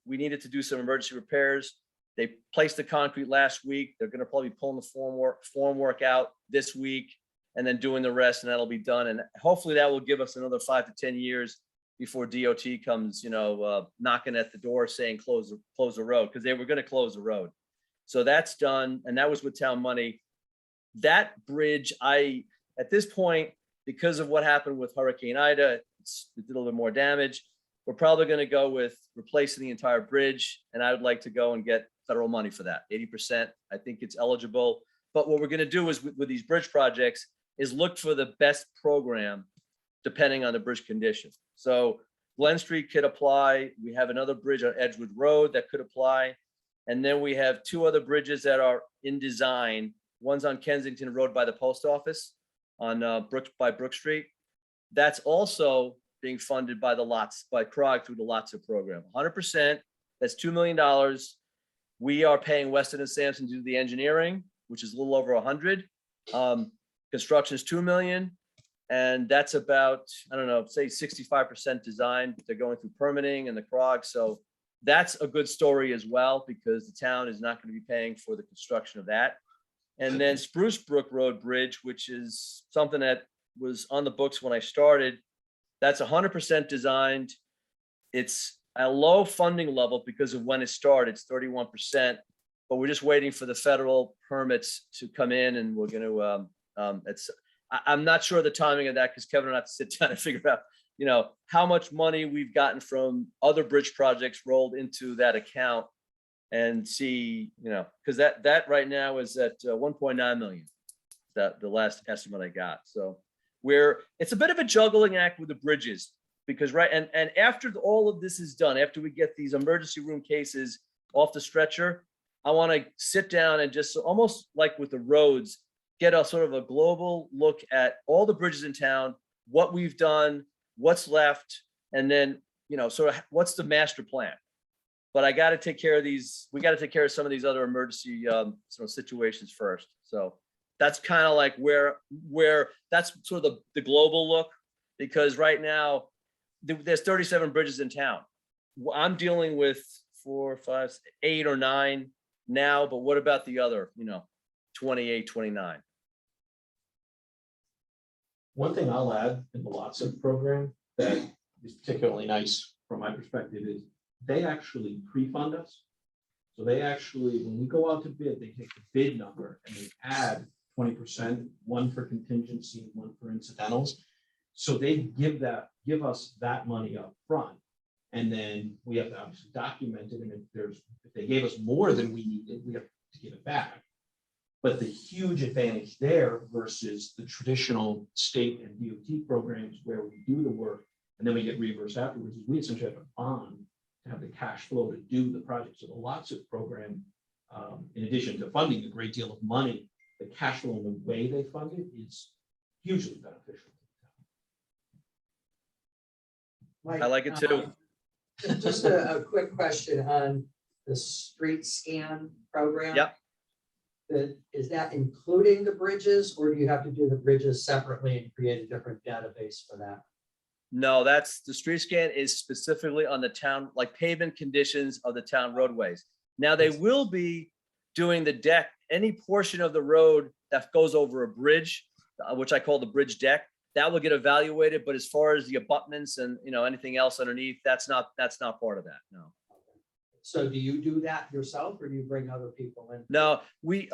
we needed to do some emergency repairs. They placed the concrete last week. They're gonna probably be pulling the form work out this week and then doing the rest, and that'll be done. And hopefully that will give us another 5 to 10 years before DOT comes, knocking at the door saying close the road, because they were gonna close the road. So that's done, and that was with town money. That bridge, at this point, because of what happened with Hurricane Ida, it did a little bit more damage. We're probably going to go with replacing the entire bridge, and I would like to go and get federal money for that, 80%. I think it's eligible. But what we're going to do is with these bridge projects is look for the best program depending on the bridge condition. So Glen Street could apply. We have another bridge on Edgewood Road that could apply. And then we have 2 other bridges that are in design. One's on Kensington Road by the post office on Brook Street. That's also being funded by CROG through the LOTSA program. 100%, that's $2 million. We are paying Weston and Sampson to do the engineering, which is a little over 100. Construction is $2 million. And that's about, I don't know, say 65% design. They're going through permitting and the CROG. So that's a good story as well, because the town is not going to be paying for the construction of that. And then Spruce Brook Road Bridge, which is something that was on the books when I started. That's 100% designed. It's a low funding level because of when it started. It's 31%, but we're just waiting for the federal permits to come in, and we're going to. I'm not sure the timing of that, because Kevin and I have to sit down and figure out, how much money we've gotten from other bridge projects rolled into that account, and see, because that right now is at 1.9 million. That the last estimate I got. So it's a bit of a juggling act with the bridges, because and after all of this is done, after we get these emergency room cases off the stretcher, I want to sit down and just almost like with the roads, get a sort of a global look at all the bridges in town, what we've done, what's left, and then, sort of what's the master plan. But I got to take care of these. We got to take care of some of these other emergency situations first. So that's kind of like where that's sort of the global look, because right now there's 37 bridges in town. I'm dealing with 4, 5, 8 or 9 now, but what about the other, 28, 29? One thing I'll add in the LOTSA program that is particularly nice from my perspective is they actually pre-fund us. So they actually, when we go out to bid, they take the bid number and they add 20%, one for contingency, one for incidentals. So they give us that money up front. And then we have to obviously document it. And if they gave us more than we needed, we have to give it back. But the huge advantage there versus the traditional state and DOT programs where we do the work and then we get reimbursed afterwards is we essentially have a bond to have the cash flow to do the project. So the LOTSA program, in addition to funding a great deal of money, the cash flow and the way they fund it is hugely beneficial. I like it too. Just a quick question on the street scan program. Yep. Is that including the bridges, or do you have to do the bridges separately and create a different database for that? No, that's the street scan is specifically on the town, like pavement conditions of the town roadways. Now they will be doing the deck, any portion of the road that goes over a bridge, which I call the bridge deck, that will get evaluated. But as far as the abutments and anything else underneath, that's not part of that. No. So do you do that yourself, or do you bring other people in? No, we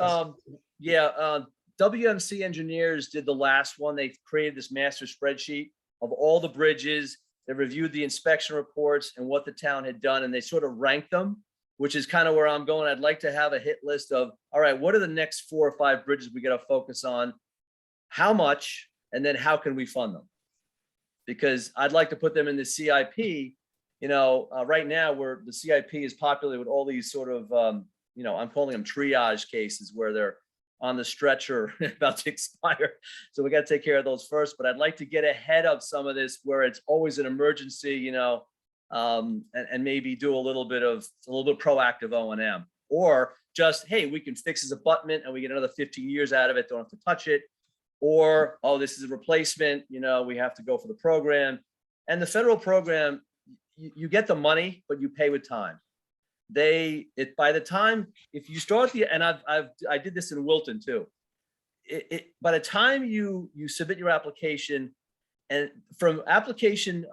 WMC engineers did the last one. They created this master spreadsheet of all the bridges. They reviewed the inspection reports and what the town had done, and they sort of ranked them, which is kind of where I'm going. I'd like to have a hit list of, all right, what are the next 4 or 5 bridges we got to focus on? How much, and then how can we fund them? Because I'd like to put them in the CIP. You know, right now where the CIP is populated with all these sort of, you know, I'm calling them triage cases where they're on the stretcher about to expire. So we got to take care of those first, but I'd like to get ahead of some of this where it's always an emergency, you know, and maybe do a little bit proactive O&M, or just, hey, we can fix this abutment and we get another 15 years out of it, don't have to touch it. Or, oh, this is a replacement, you know, we have to go for the program. And the federal program, you get the money, but you pay with time. By the time, if you start and I did this in Wilton too. By the time you submit your application, and from application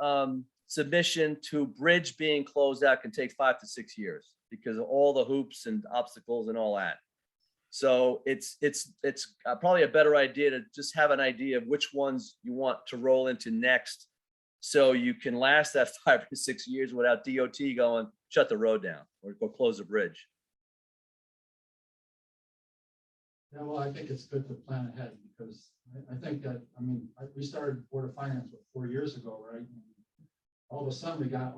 submission to bridge being closed out can take 5 to 6 years because of all the hoops and obstacles and all that. So it's probably a better idea to just have an idea of which ones you want to roll into next, so you can last that 5 to 6 years without DOT going, shut the road down or go close the bridge. Yeah, well, I think it's good to plan ahead because I think that, I mean, we started Board of Finance 4 years ago, right? And all of a sudden we got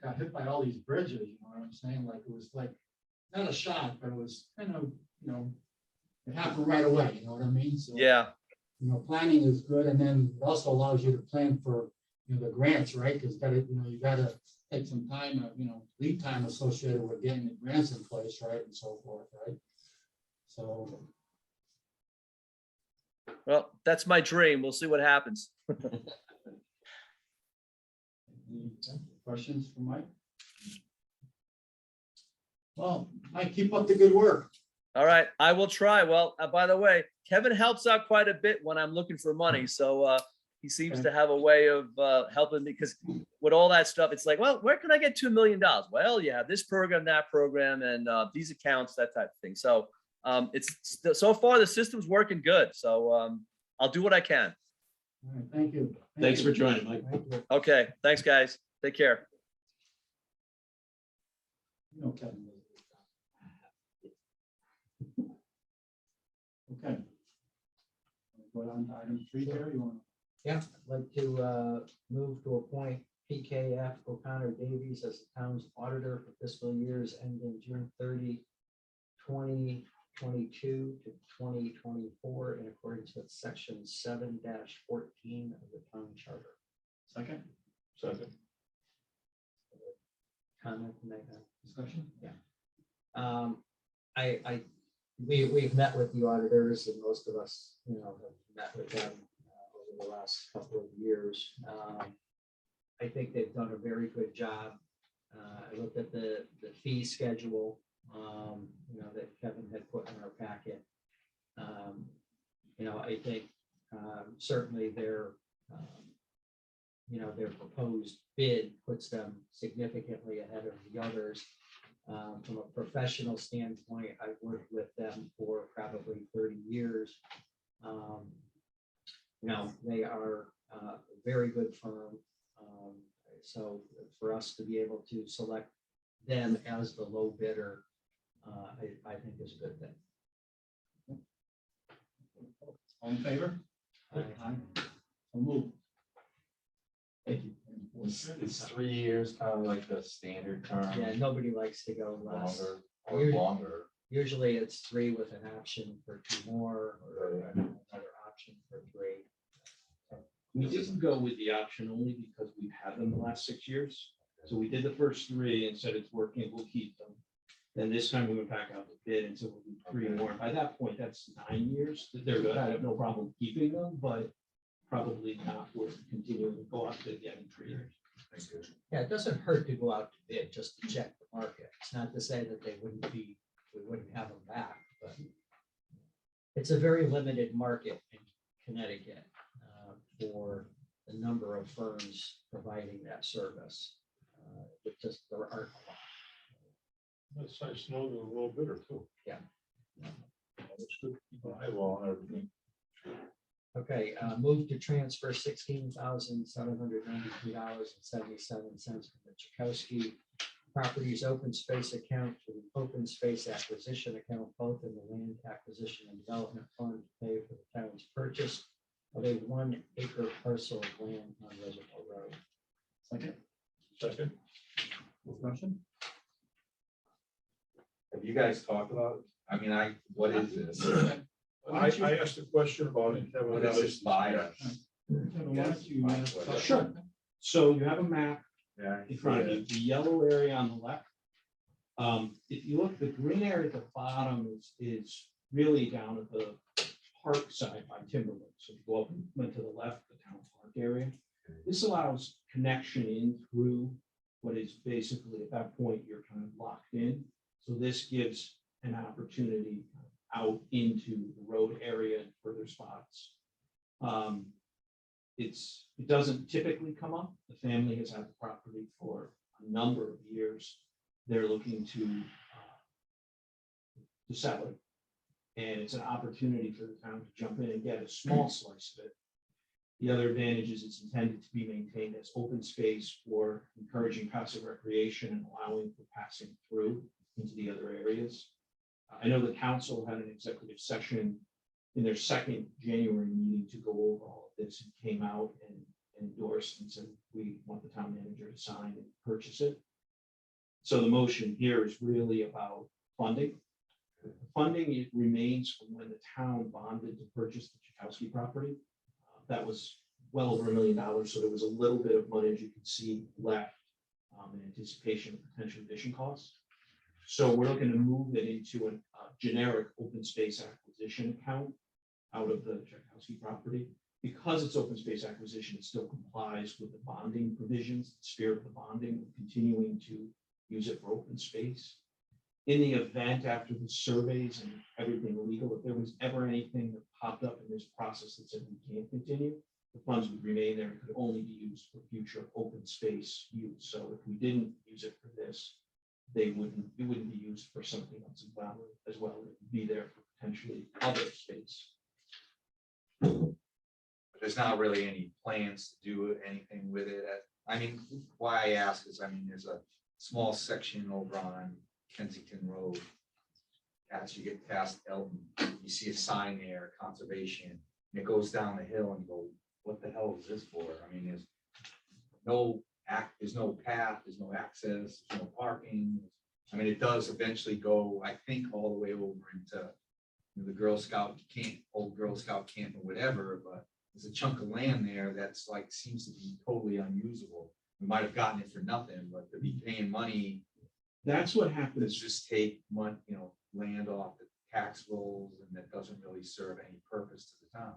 got hit by all these bridges, you know what I'm saying? Like, it was like, not a shock, but it was kind of, you know, it happened right away, you know what I mean? So, Yeah, you know, planning is good, and then it also allows you to plan for, you know, the grants, right? Because you gotta take some time, you know, lead time associated with getting the grants in place, right, and so forth, right? So, well, that's my dream. We'll see what happens. any questions for Mike? Well, Mike, keep up the good work. All right, I will try. Well, by the way, Kevin helps out quite a bit when I'm looking for money. So he seems to have a way of helping me, because with all that stuff, it's like, well, where can I get $2 million? Well, you have this program, that program, and these accounts, that type of thing. So so far the system's working good. So I'll do what I can. All right, thank you. Thanks for joining, Mike. Thank you. Okay, thanks, guys. Take care. Okay. Okay. Go on to item 3 there, you want? Yeah, I'd like to move to appoint PKF O'Connor Davies as the town's auditor for fiscal years ending June 30, 2022 to 2024 in accordance with section 7-14 of the town charter. Second, Comment to make that? discussion? We've met with the auditors, and most of us, you know, have met with them over the last couple of years. I think they've done a very good job. I looked at the fee schedule, you know, that Kevin had put in our packet. You know, I think certainly their you know, their proposed bid puts them significantly ahead of the others. From a professional standpoint, I've worked with them for probably 30 years. You know, they are a very good firm. So for us to be able to select them as the low bidder, I think is a good thing. All in favor? Aye. So move. Thank you. It's 3 years, kind of like the standard term. Yeah, nobody likes to go less. Longer or Usually- longer. Usually it's 3 with an option for 2 more, or another option for 3. We didn't go with the option only because we've had them the last 6 years. So we did the first 3 and said it's working, we'll keep them. Then this time we went back out to bid and said we'll do 3 more. By that point, that's 9 years that they're good. I have no problem keeping them, but probably not worth continuing to go out to bid again in 3 years. Yeah, it doesn't hurt to go out to bid just to check the market. It's not to say that we wouldn't have them back, but it's a very limited market in Connecticut for the number of firms providing that service. There aren't a lot. That's nice to know they're a little bitter too. Yeah. Bylaw and everything. Okay, move to transfer $16,792.77 from the Chakowski Properties Open Space account to the Open Space Acquisition account, both in the Land Acquisition and Development Fund to pay for the town's purchase of a 1 acre parcel of land on Reservoir Road. Second. Discussion? Have you guys talked about, I mean, what is this? I asked a question about it. What is this by? Kevin, why don't you, talk Sure. about that? So you have a map Yeah. in front of you, the yellow area on the left. If you look, the green area at the bottom is really down at the park side by Timberlake. So if you go up and went to the left, the town park area. This allows connection in through what is basically at that point, you're kind of locked in. So this gives an opportunity out into the road area and further spots. It doesn't typically come up. The family has had the property for a number of years. They're looking to sell it. And it's an opportunity for the town to jump in and get a small slice of it. The other advantage is it's intended to be maintained as open space for encouraging passive recreation and allowing for passing through into the other areas. I know the council had an executive session in their second January meeting to go over all of this and came out and endorsed and said, we want the town manager to sign and purchase it. So the motion here is really about funding. The funding, it remains from when the town bonded to purchase the Chakowski property. That was well over $1 million. So there was a little bit of money, as you can see, left in anticipation of potential addition costs. So we're looking to move it into a generic open space acquisition account out of the Chakowski property. Because it's open space acquisition, it still complies with the bonding provisions, the spirit of the bonding, continuing to use it for open space. In the event after the surveys and everything legal, if there was ever anything that popped up in this process that said we can't continue, the funds would remain there. It could only be used for future open space use. So if we didn't use it for this, it wouldn't be used for something else as well. It would be there for potentially other space. But there's not really any plans to do anything with it. I mean, why I ask is, I mean, there's a small section over on Kensington Road. As you get past Elton, you see a sign there, conservation, and it goes down the hill and you go, what the hell is this for? I mean, there's no path, there's no access, there's no parking. I mean, it does eventually go, I think, all the way over into the Girl Scout camp, old Girl Scout camp or whatever, but there's a chunk of land there that's like, seems to be totally unusable. We might have gotten it for nothing, but to be paying money, That's what let's happens. just take money, land off the tax rolls, and that doesn't really serve any purpose to the town.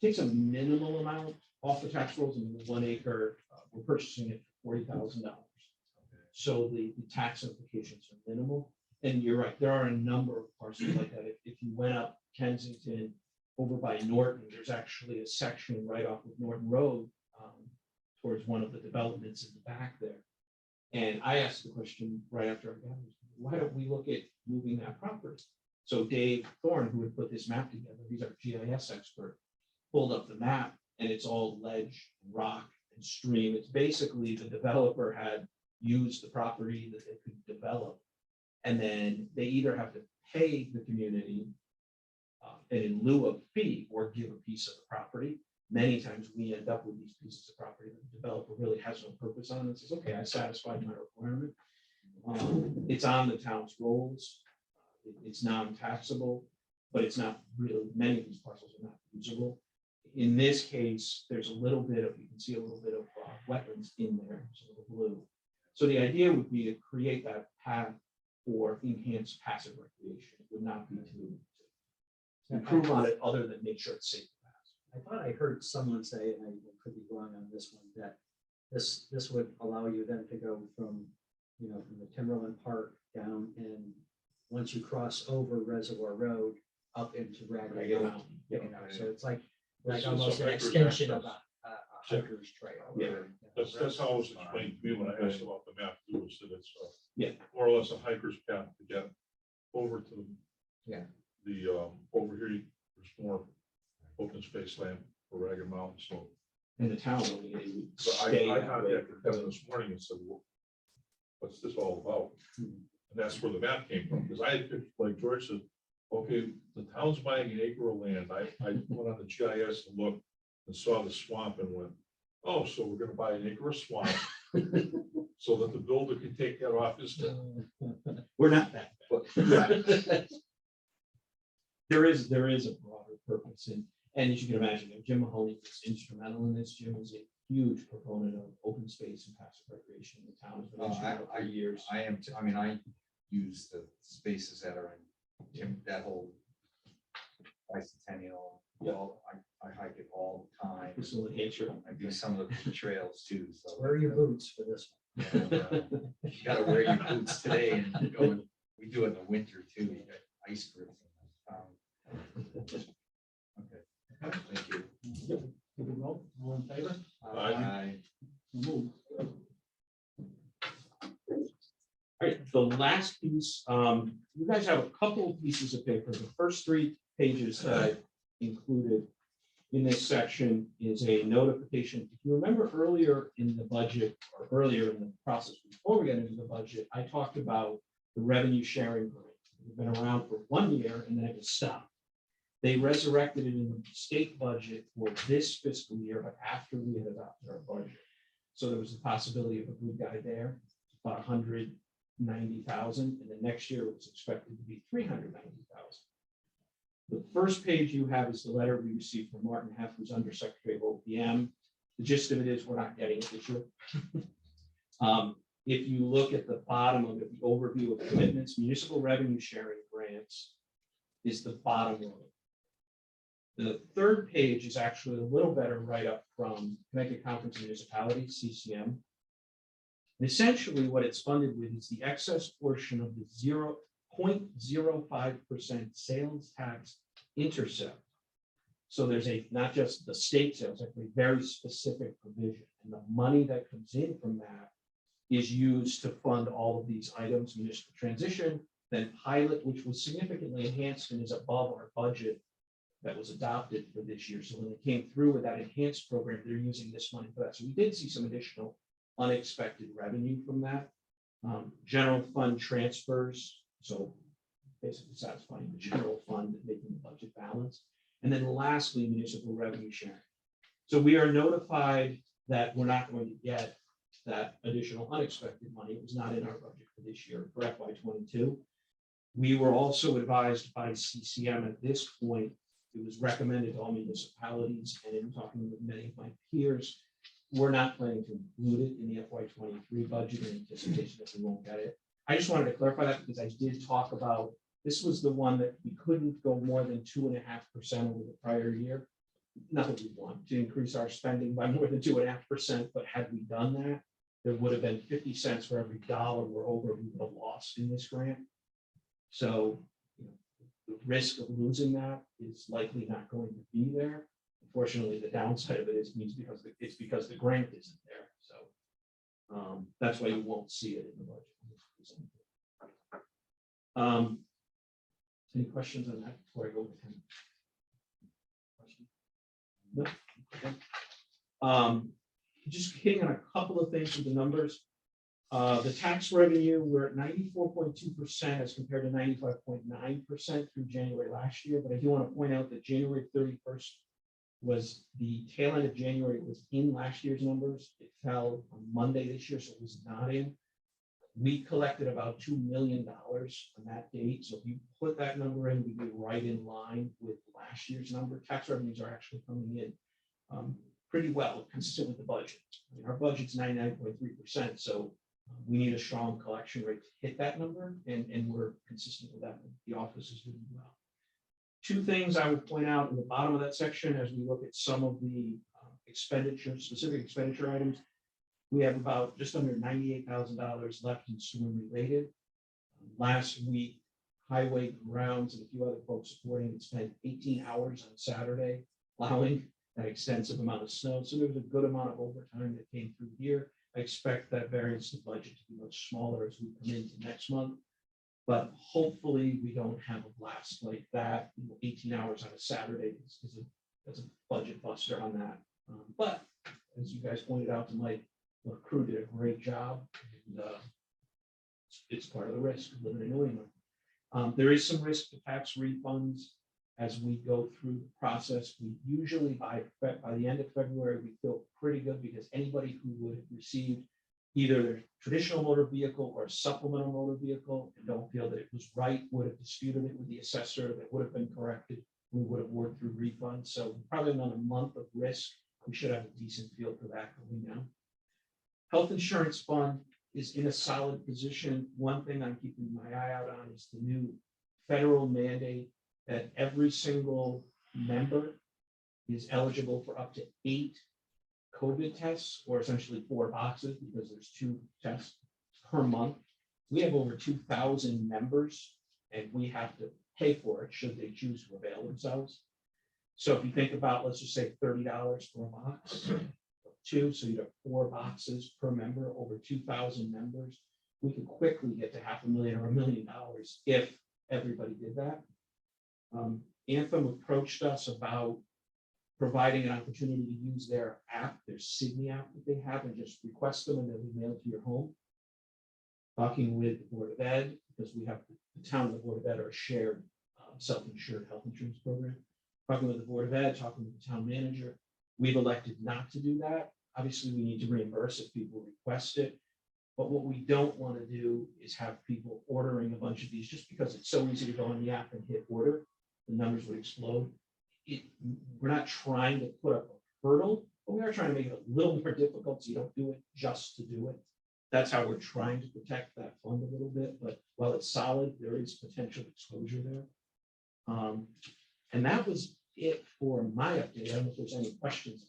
Takes a minimal amount off the tax rolls. And the 1 acre, we're purchasing it for $40,000. So the tax implications are minimal. And you're right, there are a number of parcels like that. If you went up Kensington over by Norton, there's actually a section right off of Norton Road towards one of the developments in the back there. And I asked the question right after I got it, why don't we look at moving that property? So Dave Thorne, who had put this map together, he's our GIS expert, pulled up the map and it's all ledge, rock and stream. It's basically the developer had used the property that they could develop. And then they either have to pay the community and in lieu of fee or give a piece of the property. Many times we end up with these pieces of property that the developer really has no purpose on and says, okay, I satisfied my requirement. It's on the town's rolls. It's non-taxable, but it's not really, many of these parcels are not usable. In this case, there's a little bit of, you can see a little bit of wetlands in there, so the blue. So the idea would be to create that path for enhanced passive recreation. It would not be to improve on it other than make sure it's safe to pass. I thought I heard someone say, and I could be wrong on this one, that this would allow you then to go from the Timberland Park down, and once you cross over Reservoir Road up into Ragged Ragged Mountain. Mountain, So it's like This is almost a an hiker's extension of access. a hiker's trail. Yeah. That's how it was explained to me when I asked about the map, too, was that it's Yeah. more or less a hiker's path to get over to the. Yeah. over here, there's more open space land for Ragged Mountain, so. In the town, I mean, it would So stay I that way. contacted Kevin this morning and said, well, what's this all about? And that's where the map came from, because I had picked, like George said, okay, the town's buying an acre of land. I went on the GIS and looked and saw the swamp and went, oh, so we're gonna buy an acre of swamp so that the builder can take that off his. We're not that. bad. There is a broader purpose, and as you can imagine, Jim Mahoney was instrumental in this. Jim was a huge proponent of open space and passive recreation in the town. Has been instrumental for years. I am, I mean, I use the spaces that are in that whole bicentennial. Yeah. I hike it all the time. Facilitate your. I do some of the trails too, so. Wear your boots for this You gotta wear your boots today and go, we do it in the winter too, you got ice grips. Okay, thank you. Take a vote, all in favor? Aye. Move. All right, the last piece, you guys have a couple of pieces of paper. The first 3 pages that I included in this section is a notification. If you remember earlier in the budget or earlier in the process before we got into the budget, I talked about the revenue sharing grant. It's been around for 1 year and then it was stopped. They resurrected it in the state budget for this fiscal year, but after we had adopted our budget. So there was the possibility of a blue guy there, about 190,000, and the next year it was expected to be 390,000. The first page you have is the letter we received from Martin Heff, who's Undersecretary of OPM. The gist of it is we're not getting it this year. If you look at the bottom of it, the overview of commitments, municipal revenue sharing grants is the bottom row. The third page is actually a little better write-up from Connecticut Conference of Municipalities, CCM. And essentially what it's funded with is the excess portion of the 0.05% sales tax intercept. So there's not just the state sales, actually very specific provision. And the money that comes in from that is used to fund all of these items, municipal transition, then pilot, which was significantly enhanced and is above our budget that was adopted for this year. So when they came through with that enhanced program, they're using this money for that. So we did see some additional unexpected revenue from that. General fund transfers, so basically satisfying the general fund, making the budget balance. And then lastly, municipal revenue sharing. So we are notified that we're not going to get that additional unexpected money. It was not in our budget for this year, for FY22. We were also advised by CCM at this point, it was recommended to all municipalities, and in talking with many of my peers, we're not planning to include it in the FY23 budget in anticipation that we won't get it. I just wanted to clarify that because I did talk about, this was the one that we couldn't go more than 2.5% over the prior year. Not that we want to increase our spending by more than 2.5%, but had we done that, there would have been 50 cents for every dollar we're over, we would have lost in this grant. So the risk of losing that is likely not going to be there. Unfortunately, the downside of it is it's because the grant isn't there. So that's why you won't see it in the budget. Any questions on that before I go to him? No? Okay. Just hitting on a couple of things with the numbers. The tax revenue, we're at 94.2% as compared to 95.9% through January last year. But I do want to point out that January 31st was the tail end of January. It was in last year's numbers. It fell on Monday this year, so it was not in. We collected about $2 million on that date. So if you put that number in, we'd be right in line with last year's number. Tax revenues are actually coming in pretty well, consistent with the budget. I mean, our budget's 99.3%. So we need a strong collection rate to hit that number, and we're consistent with that. The office is doing well. Two things I would point out in the bottom of that section as we look at some of the specific expenditure items. We have about just under $98,000 left in sewer related. Last week, highway grounds and a few other folks supporting it spent 18 hours on Saturday plowing that extensive amount of snow. So there was a good amount of overtime that came through here. I expect that variance to budget to be much smaller as we come into next month. But hopefully we don't have a blast like that, 18 hours on a Saturday that's a budget buster on that. But as you guys pointed out tonight, the crew did a great job. And, it's part of the risk of living in New England. There is some risk to tax refunds as we go through the process. We usually by the end of February, we feel pretty good because anybody who would have received either their traditional motor vehicle or supplemental motor vehicle and don't feel that it was right, would have disputed it with the assessor, that would have been corrected. We would have worked through refunds. So probably another month of risk. We should have a decent feel for that going now. Health insurance fund is in a solid position. One thing I'm keeping my eye out on is the new federal mandate that every single member is eligible for up to 8 COVID tests, or essentially 4 boxes, because there's 2 tests per month. We have over 2,000 members, and we have to pay for it should they choose to avail themselves. So if you think about, let's just say $30 for a box, 2, so you'd have 4 boxes per member, over 2,000 members. We could quickly get to $500,000 or $1 million if everybody did that. Anthem approached us about providing an opportunity to use their app, their Sydney app that they have, and just request them and they'll be mailed to your home. Talking with the Board of Ed, because we have the town and the Board of Ed are a shared self-insured health insurance program. Talking with the Board of Ed, talking with the town manager. We've elected not to do that. Obviously, we need to reimburse if people request it. But what we don't want to do is have people ordering a bunch of these just because it's so easy to go on the app and hit order. The numbers would explode. We're not trying to put up a hurdle, but we are trying to make it a little more difficult so you don't do it just to do it. That's how we're trying to protect that fund a little bit. But while it's solid, there is potential exposure there. And that was it for my update. I don't know if there's any questions.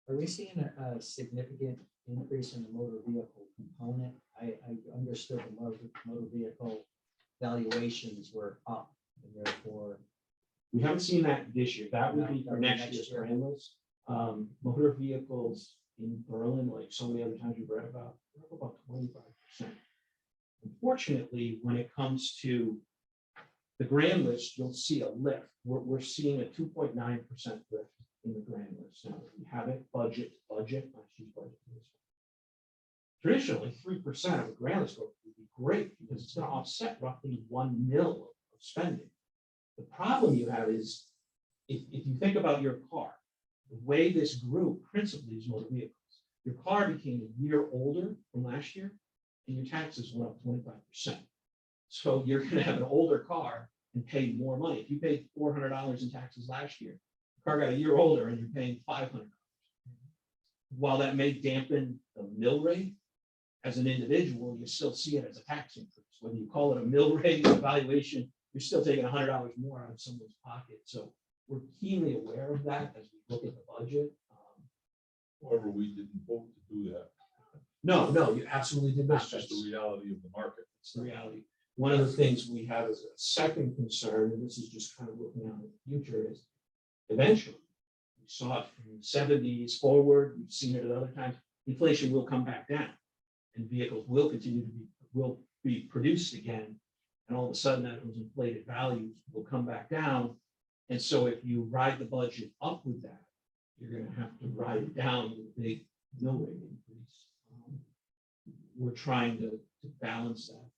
Are we seeing a significant increase in the motor vehicle component? I understood the motor vehicle valuations were up, and therefore We haven't seen that this year. That would be for next year's grand list. Motor vehicles in Berlin, like so many other times we've read about, they're up about 25%. Unfortunately, when it comes to the grand list, you'll see a lift. We're seeing a 2.9% lift in the grand list. Now, if we have it budget, let's use budget. Traditionally, 3% of a grand list growth would be great because it's going to offset roughly 1 mil of spending. The problem you have is if you think about your car, the way this grew principally is motor vehicles. Your car became a year older from last year and your taxes went up 25%. So you're going to have an older car and pay more money. If you paid $400 in taxes last year, the car got a year older and you're paying $500. While that may dampen the mill rate, as an individual, you still see it as a tax increase. Whether you call it a mill rate evaluation, you're still taking $100 more out of someone's pocket. So we're keenly aware of that as we look at the budget. However, we didn't vote to do that. No, you absolutely did not. That's just the reality of the market. It's the reality. One of the things we have as a second concern, and this is just kind of looking out at the future, is eventually, we saw it from the 70s forward, we've seen it at other times, inflation will come back down and vehicles will continue to be produced again. And all of a sudden that those inflated values will come back down. And so if you ride the budget up with that, you're going to have to ride it down with a big mill rate increase. We're trying to balance that.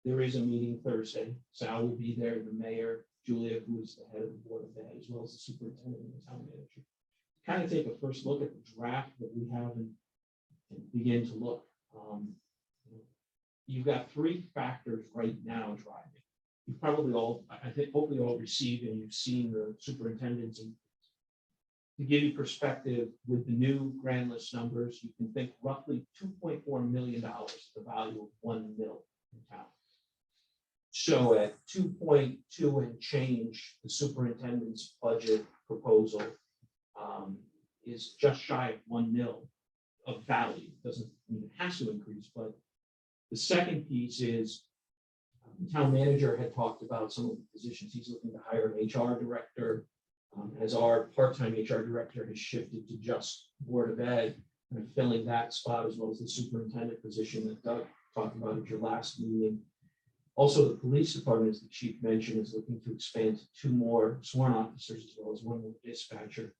There is a meeting Thursday. Sal will be there, the mayor, Julia, who is the head of the Board of Ed, as well as the superintendent and the town manager. Kind of take a first look at the draft that we have and begin to look. You've got 3 factors right now driving. You've probably all, I think, hopefully all received and you've seen the superintendent's. To give you perspective, with the new grand list numbers, you can think roughly $2.4 million is the value of 1 mil in town. So at 2.2 and change, the superintendent's budget proposal is just shy of 1 mil of value. Doesn't mean it has to increase, but the second piece is the town manager had talked about some of the positions he's looking to hire an HR director. As our part-time HR director has shifted to just Board of Ed and filling that spot as well as the superintendent position that Doug talked about at your last meeting. Also, the police department, as the chief mentioned, is looking to expand to 2 more sworn officers as well as 1 more dispatcher.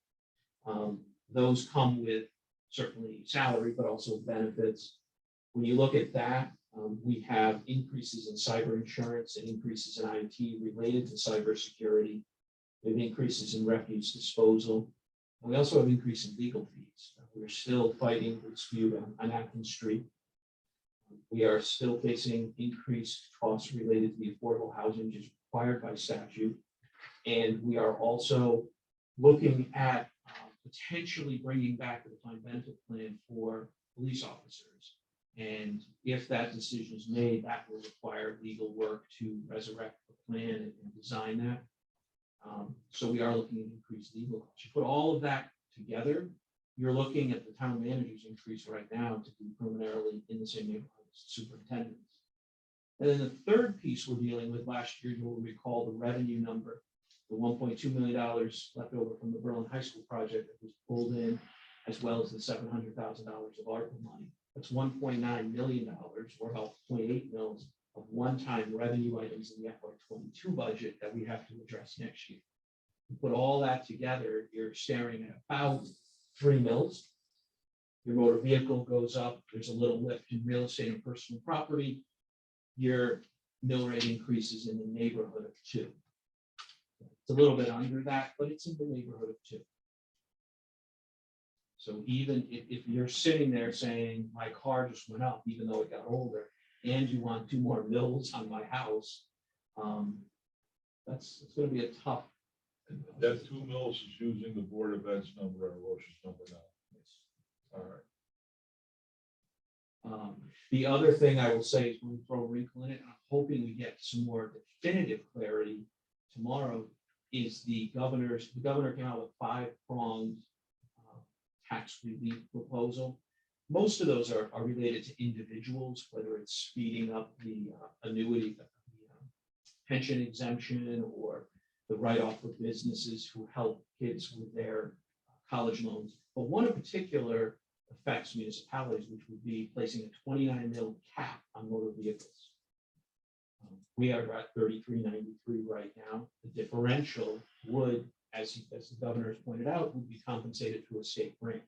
Those come with certainly salary, but also benefits. When you look at that, we have increases in cyber insurance and increases in IT related to cybersecurity. We have increases in refuse disposal. And we also have increase in legal fees. We're still fighting the dispute on Atkins Street. We are still facing increased costs related to the affordable housing which is required by statute. And we are also looking at potentially bringing back the defined benefit plan for police officers. And if that decision is made, that will require legal work to resurrect the plan and design that. So we are looking at increased legal costs. You put all of that together, you're looking at the town manager's increase right now to be preliminarily in the same neighborhood as superintendents. And then the third piece we're dealing with last year, you'll recall the revenue number, the $1.2 million left over from the Berlin High School project that was pulled in, as well as the $700,000 of ARPA money. That's $1.9 million, or about 0.8 mils of one-time revenue items in the FY22 budget that we have to address next year. You put all that together, you're staring at about 3 mils. Your motor vehicle goes up, there's a little lift in real estate and personal property. Your mill rate increases in the neighborhood of 2. It's a little bit under that, but it's in the neighborhood of 2. So even if you're sitting there saying, my car just went up, even though it got older, and you want 2 more mills on my house, it's going to be a tough. That 2 mils is using the Board of Ed's number or Roche's number now. All right. The other thing I will say is when we throw a wrinkle in it, and I'm hoping we get some more definitive clarity tomorrow, is the governor came out with 5-pronged tax relief proposal. Most of those are related to individuals, whether it's speeding up the annuity, the pension exemption, or the write-off of businesses who help kids with their college loans. But one in particular affects municipalities, which would be placing a 29 mil cap on motor vehicles. We are at 3393 right now. The differential would, as the governor has pointed out, would be compensated through a state grant.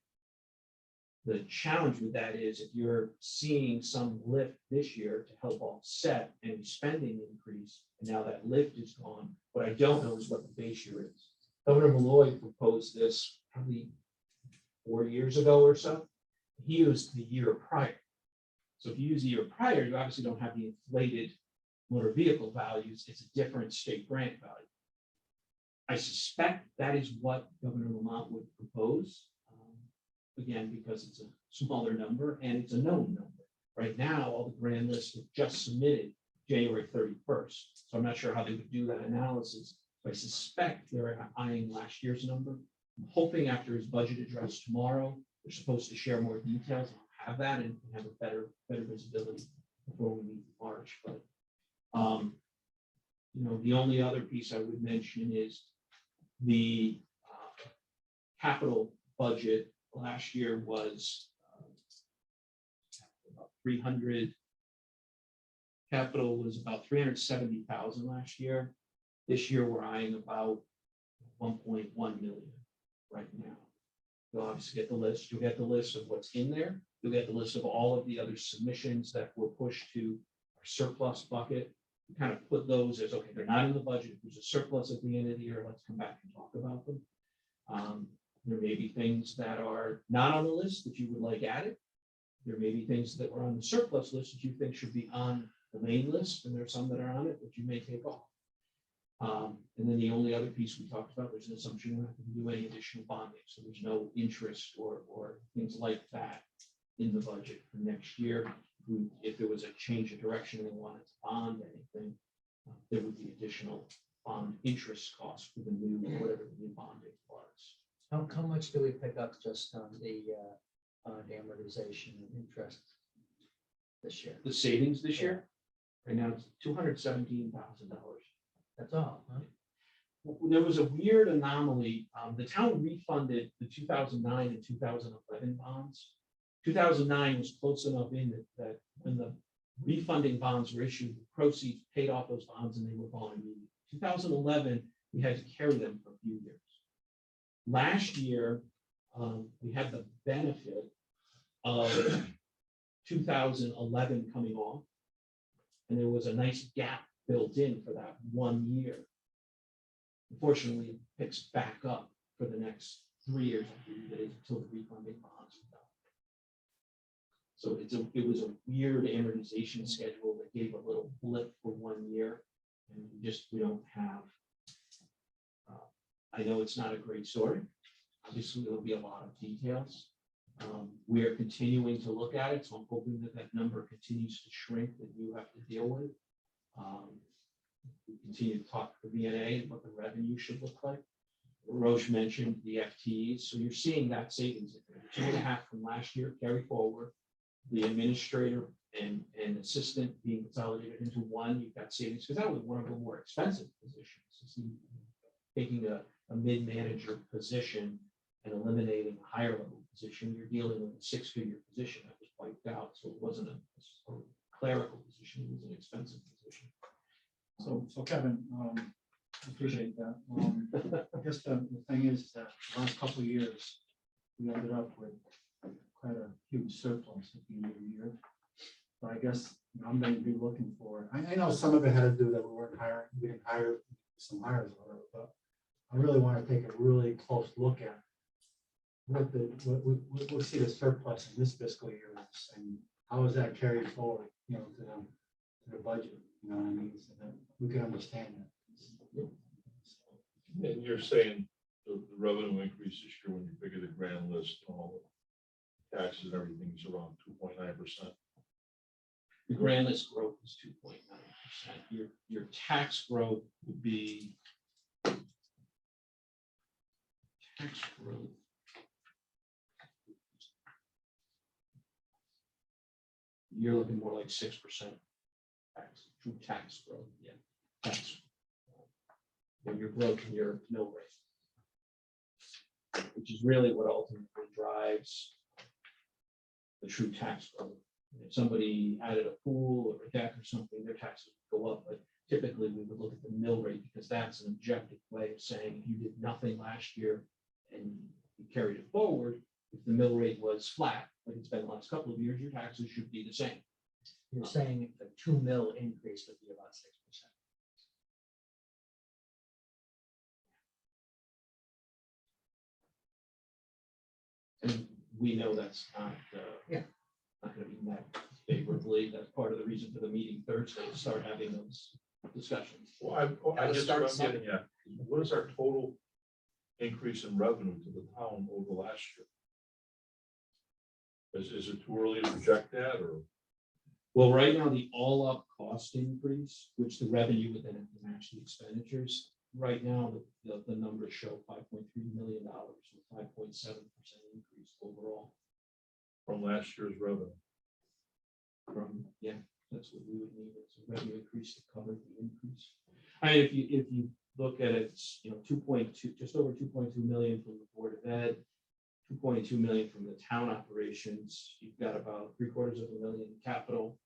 The challenge with that is if you're seeing some lift this year to help offset any spending increase, and now that lift is gone, what I don't know is what the base year is. Governor Malloy proposed this probably 4 years ago or so. He used the year prior. So if you use the year prior, you obviously don't have the inflated motor vehicle values. It's a different state grant value. I suspect that is what Governor Lamont would propose. Again, because it's a smaller number and it's a known number. Right now, all the grand lists have just submitted January 31st. So I'm not sure how they would do that analysis. But I suspect they're eyeing last year's number. I'm hoping after his budget address tomorrow, they're supposed to share more details. I'll have that and have a better visibility before we meet in March. But the only other piece I would mention is the capital budget last year was about 300. Capital was about 370,000 last year. This year we're eyeing about 1.1 million right now. You'll obviously get the list. You'll get the list of what's in there. You'll get the list of all of the other submissions that were pushed to our surplus bucket. We kind of put those as, okay, they're not in the budget. If there's a surplus at the end of the year, let's come back and talk about them. There may be things that are not on the list that you would like added. There may be things that were on the surplus list that you think should be on the main list, and there's some that are on it that you may take off. And then the only other piece we talked about, there's an assumption we're not going to do any additional bonding, so there's no interest or things like that in the budget for next year. If there was a change of direction and they wanted to bond anything, there would be additional bond interest costs for the new, whatever the new bonding was. How much do we pick up just on the amortization and interest this year? The savings this year, right now it's $217,000. That's all, huh? There was a weird anomaly. The town refunded the 2009 and 2011 bonds. 2009 was close enough in that when the refunding bonds were issued, the proceeds paid off those bonds and they were gone immediately. 2011, we had to carry them for a few years. Last year, we had the benefit of 2011 coming off. And there was a nice gap built in for that 1 year. Unfortunately, it picks back up for the next 3 years until the refunding bonds are done. So it was a weird amortization schedule that gave a little blip for 1 year. And we don't have, I know it's not a great story. Obviously, there'll be a lot of details. We are continuing to look at it, so I'm hoping that that number continues to shrink that you have to deal with. We continue to talk to the VNA and what the revenue should look like. Roche mentioned the FTEs, so you're seeing that savings. 2.5 from last year carry forward. The administrator and assistant being consolidated into one, you've got savings, because that was one of the more expensive positions. Taking a mid-manager position and eliminating a higher level position, you're dealing with a 6-figure position that was wiped out. So it wasn't a clerical position, it was an expensive position. So Kevin, I appreciate that. I guess the thing is that the last couple of years, we ended up with quite a huge surplus at the end of the year. But I guess I'm going to be looking for, I know some of it had to do that we didn't hire some hires, or whatever, but I really want to take a really close look at what we'll see the surplus in this fiscal year is, and how is that carried forward, to the budget, you know what I mean, so that we can understand that. And you're saying the revenue increase this year when you figure the grand list, all the taxes and everything's around 2.9%. The grand list growth is 2.9%. Your tax growth would be tax growth. You're looking more like 6% tax, true tax growth, yeah. Tax. When your growth in your mill rate, which is really what ultimately drives the true tax growth. If somebody added a pool or a deck or something, their taxes would go up, but typically we would look at the mill rate because that's an objective way of saying if you did nothing last year and you carried it forward, if the mill rate was flat, like it's been the last couple of years, your taxes should be the same. You're saying the 2 mil increase would be about 6%. And we know that's not, not going to be met favorably. That's part of the reason for the meeting Thursday, to start having those discussions. Well, I guess what I'm getting at, what is our total increase in revenue to the town over the last year? Is it too early to project that, or? Well, right now, the all-up cost increase, which the revenue would then have to match the expenditures, right now, the numbers show $5.3 million, or 5.7% increase overall. From last year's revenue? That's what we would need, it's a revenue increase to cover the increase. I mean, if you look at it, it's, 2.2, just over 2.2 million from the Board of Ed, 2.2 million from the town operations. You've got about $750,000 in capital.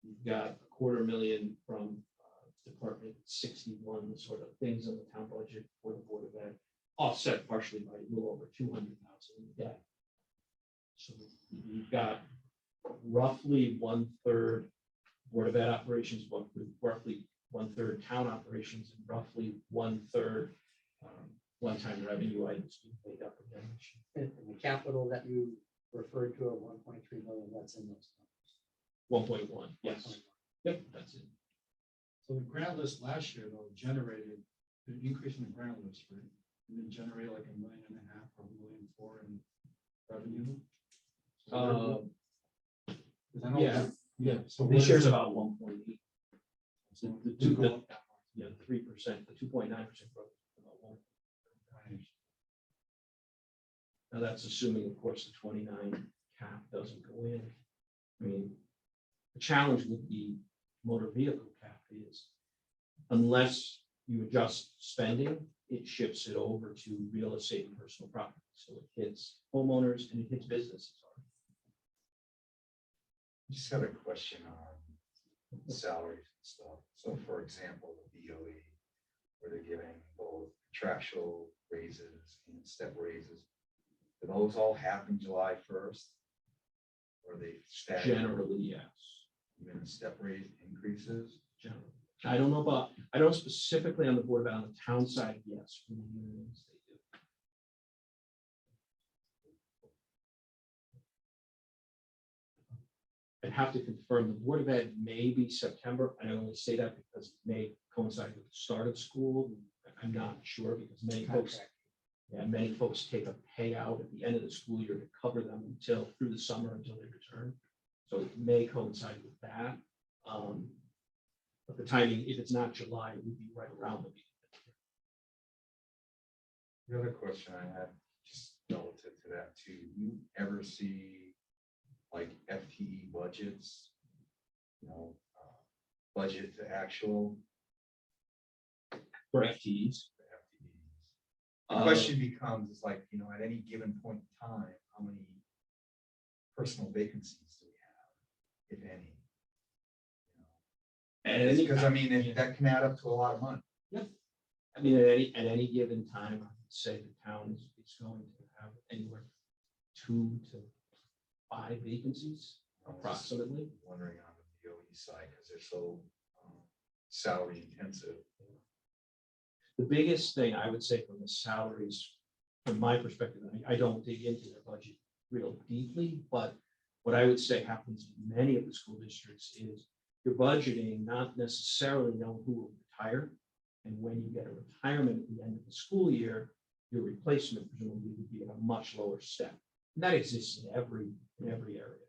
You've got $250,000 from Department 61, sort of things in the town budget for the Board of Ed, offset partially by a little over 200,000 in debt. So you've got roughly 1/3 Board of Ed operations, roughly 1/3 town operations, and roughly 1/3 one-time revenue items being paid up again. And the capital that you referred to of 1.3 million, that's in those numbers. 1.1, yes. Yep, that's it. So the grant list last year, though, generated an increase in the grant list, right? And then generated like $1.5 million or $1.4 million in revenue. So I know Yeah. So This what year's is it? about 1.8. So The it two, did go up that much. 3%, the 2.9% growth. is about 1. Right. Now that's assuming, of course, the 29 cap doesn't go in. I mean, the challenge with the motor vehicle cap is unless you adjust spending, it shifts it over to real estate and personal property. So it hits homeowners and it hits businesses. Just got a question on salaries and stuff. So for example, the BOE, where they're giving both contractual raises and step raises. Do those all happen July 1st? Or are they staggered? Generally, yes. Even the step rate increases? Generally. I don't know about, I don't specifically on the board, but on the town side, yes. for the unions, they do. I'd have to confirm, the Board of Ed may be September. I only say that because it may coincide with the start of school. I'm not sure because many folks, many folks take a payout at the end of the school year to cover them until through the summer until they return. So it may coincide with that. But the timing, if it's not July, it would be right around the beginning. The other question I had, just relative to that too, you ever see like FTE budgets? Budget to actual For FTEs. FTEs. The question becomes, is like, at any given point in time, how many personal vacancies do we have, if any? Because I mean, that can add up to a lot of money. I mean, at any given time, I would say the town is going to have anywhere 2 to 5 vacancies approximately. Wondering on the DOE side, because they're so salary intensive. The biggest thing I would say from the salaries, from my perspective, I don't dig into their budget real deeply, but what I would say happens in many of the school districts is you're budgeting, not necessarily knowing who will retire. And when you get a retirement at the end of the school year, your replacement presumably would be at a much lower step. And that exists in every area.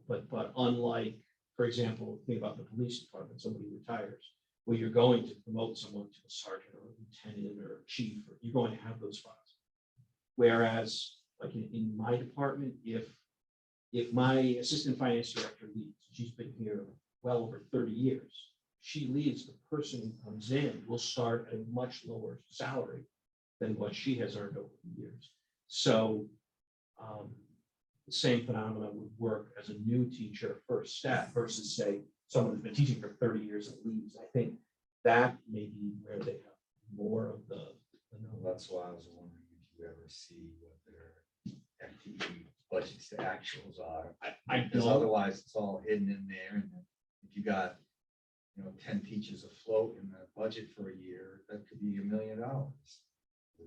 But unlike, for example, think about the police department, somebody retires, well, you're going to promote someone to a sergeant or a lieutenant or a chief, or you're going to have those spots. Whereas, like in my department, if my assistant finance director leaves, she's been here well over 30 years, she leaves, the person who comes in will start at a much lower salary than what she has earned over the years. So the same phenomenon would work as a new teacher first step versus say someone who's been teaching for 30 years and leaves. I think that may be where they have more of the Well, that's why I was wondering if you ever see what their FTE budgets to actuals are. I Because don't. otherwise it's all hidden in there. And if you got, 10 teachers afloat in the budget for a year, that could be $1 million.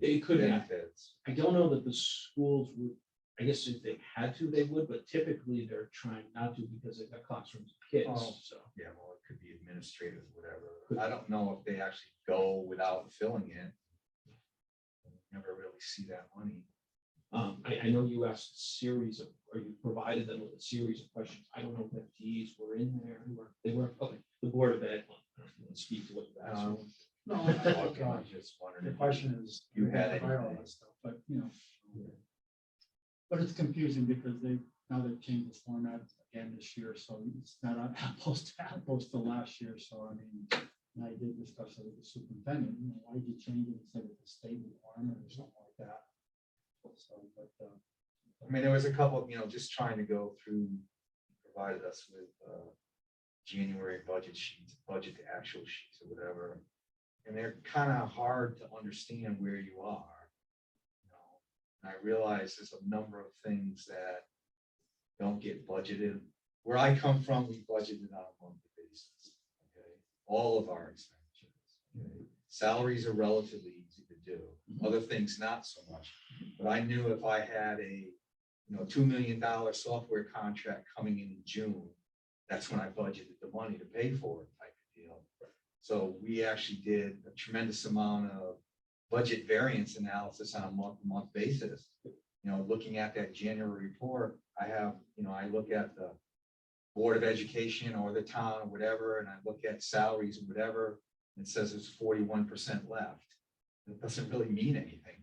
It could be. Benefits. I don't know that the schools would, I guess if they had to, they would, but typically they're trying not to because they've got classrooms of kids, Oh. so. Yeah, well, it could be administrative, whatever. I don't know if they actually go without filling it. Never really see that money. I know you asked a series of, or you provided them with a series of questions. I don't know if FTEs were in there. They were, okay, the Board of Ed, let's speak to what you asked. No, I was just wondering. the if question is, You you had had all anything. that stuff, but but it's confusing because now they've changed the format again this year, so it's not apples to apples to last year. So I mean, and I did discuss it with the superintendent. Why did you change it instead of the state requirement or something like that? So, but I mean, there was a couple, just trying to go through, provided us with January budget sheets, budget to actual sheets or whatever. And they're kind of hard to understand where you are. And I realize there's a number of things that don't get budgeted. Where I come from, we budgeted on a monthly basis. Okay, all of our expenditures. Okay? Salaries are relatively easy to do. Other things not so much. But I knew if I had a $2 million software contract coming in June, that's when I budgeted the money to pay for it, type of deal. So we actually did a tremendous amount of budget variance analysis on a month-to-month basis. Looking at that January report, I have, I look at the Board of Education or the town or whatever, and I look at salaries and whatever, and it says it's 41% left. It doesn't really mean anything to me.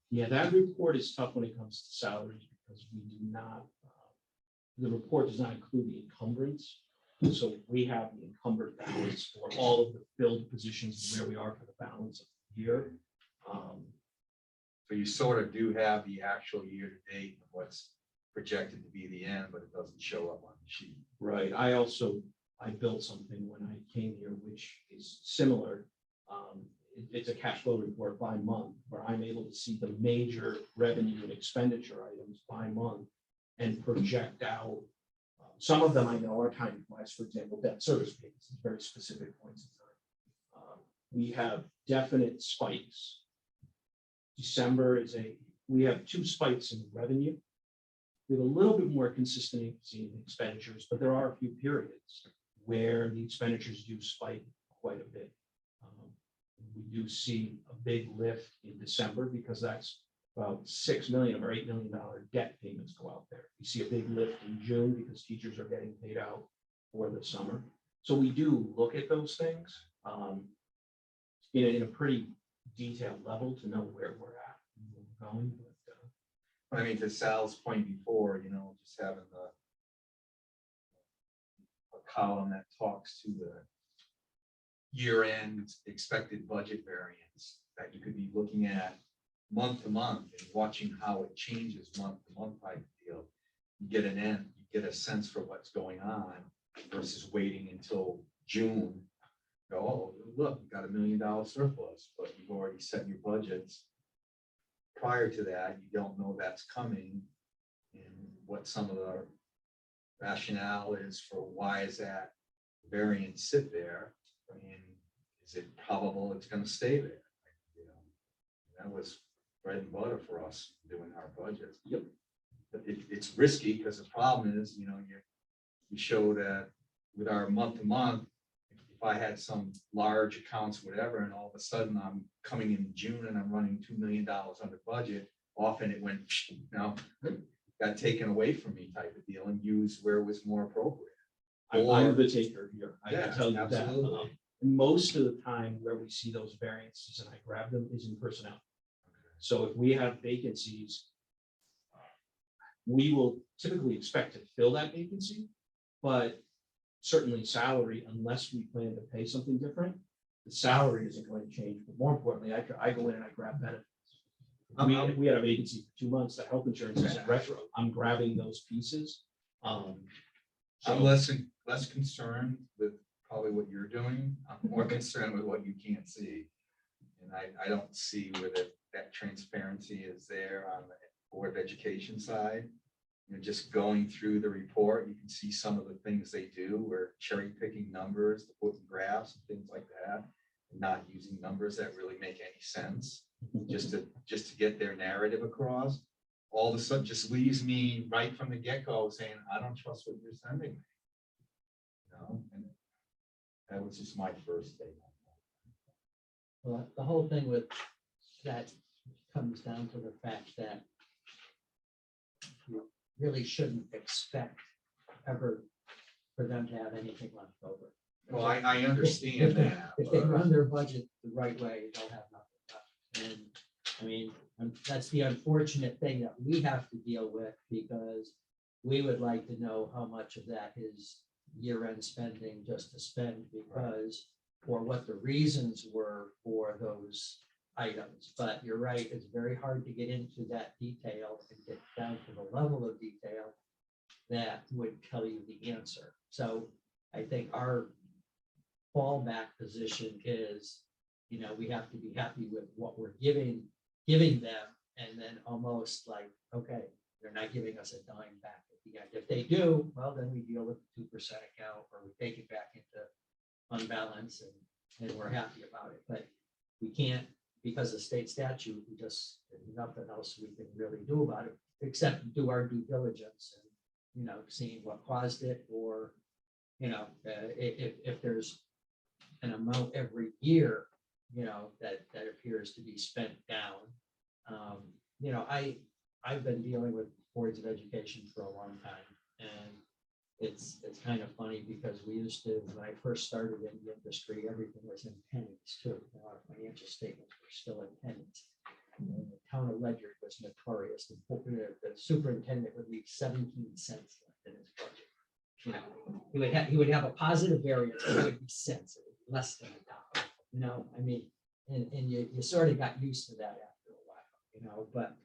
Yeah, that report is tough when it comes to salaries because we do not, the report does not include the encumbrance. So we have the encumbered balance for all of the filled positions and where we are for the balance of the year. So you sort of do have the actual year to date of what's projected to be the end, but it doesn't show up on the sheet. Right, I built something when I came here, which is similar. It's a cash flow report by month, where I'm able to see the major revenue and expenditure items by month and project out. Some of them I know are time wise, for example, debt service payments, very specific points in time. We have definite spikes. December we have 2 spikes in revenue. We have a little bit more consistency in expenditures, but there are a few periods where the expenditures do spike quite a bit. We do see a big lift in December because that's about $6 million or $8 million debt payments go out there. We see a big lift in June because teachers are getting paid out for the summer. So we do look at those things in a pretty detailed level to know where we're at and where we're going. I mean, to Sal's point before, just having a column that talks to the year-end expected budget variance that you could be looking at month to month and watching how it changes month to month type deal. You get you get a sense for what's going on versus waiting until June. Go, oh, look, you got $1 million surplus, but you've already set your budgets. Prior to that, you don't know that's coming and what some of the rationale is for why is that variance sit there. I mean, is it probable it's going to stay there? That was bread and butter for us doing our budgets. Yep. But it's risky because the problem is, you show that with our month to month, if I had some large accounts, whatever, and all of a sudden I'm coming in June and I'm running $2 million under budget, often it went, got taken away from me type of deal and used where it was more appropriate. I'm the taker here. I Yeah, can tell you absolutely. that. Most of the time where we see those variances and I grab them is in personnel. So if we have vacancies, we will typically expect to fill that vacancy, but certainly salary, unless we plan to pay something different, the salary isn't going to change. But more importantly, I go in and I grab benefits. We had a vacancy for 2 months. The health insurance is retro. I'm grabbing those pieces. I'm less concerned with probably what you're doing. I'm more concerned with what you can't see. And I don't see where that transparency is there on the Board of Education side. Just going through the report, you can see some of the things they do. We're cherry picking numbers to put in graphs and things like that, and not using numbers that really make any sense, just to get their narrative across. All of a sudden, just leaves me right from the get-go saying, I don't trust what you're sending me. And that was just my first take. Well, the whole thing with that comes down to the fact that you really shouldn't expect ever for them to have anything left over. Well, I understand that. If they run their budget the right way, they'll have nothing left. And I mean, that's the unfortunate thing that we have to deal with, because we would like to know how much of that is year-end spending just to spend, because, or what the reasons were for those items. But you're right, it's very hard to get into that detail and get down to the level of detail that would tell you the answer. So I think our fallback position is, we have to be happy with what we're giving them, and then almost like, okay, they're not giving us a dime back at the end. If they do, well, then we deal with the 2% account, or we take it back into fund balance, and we're happy about it. But we can't, because of state statute, there's nothing else we can really do about it, except do our due diligence and, seeing what caused it, or, if there's an amount every year, that appears to be spent down. I've been dealing with boards of education for a long time, and it's kind of funny, because we used to, when I first started in the industry, everything was in pennies too. Our financial statements were still in pennies. And the town of Ledyard was notorious. The superintendent would leave 17 cents left in his budget. He would have a positive variance, but it would be cents, it would be less than $1. I mean, and you sort of got used to that after a while, but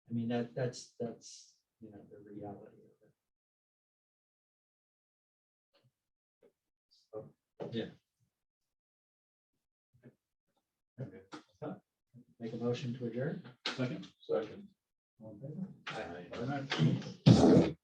I mean, that's you know, the reality of it. Yeah. Make a motion to adjourn? Second? Second. All in favor? Aye.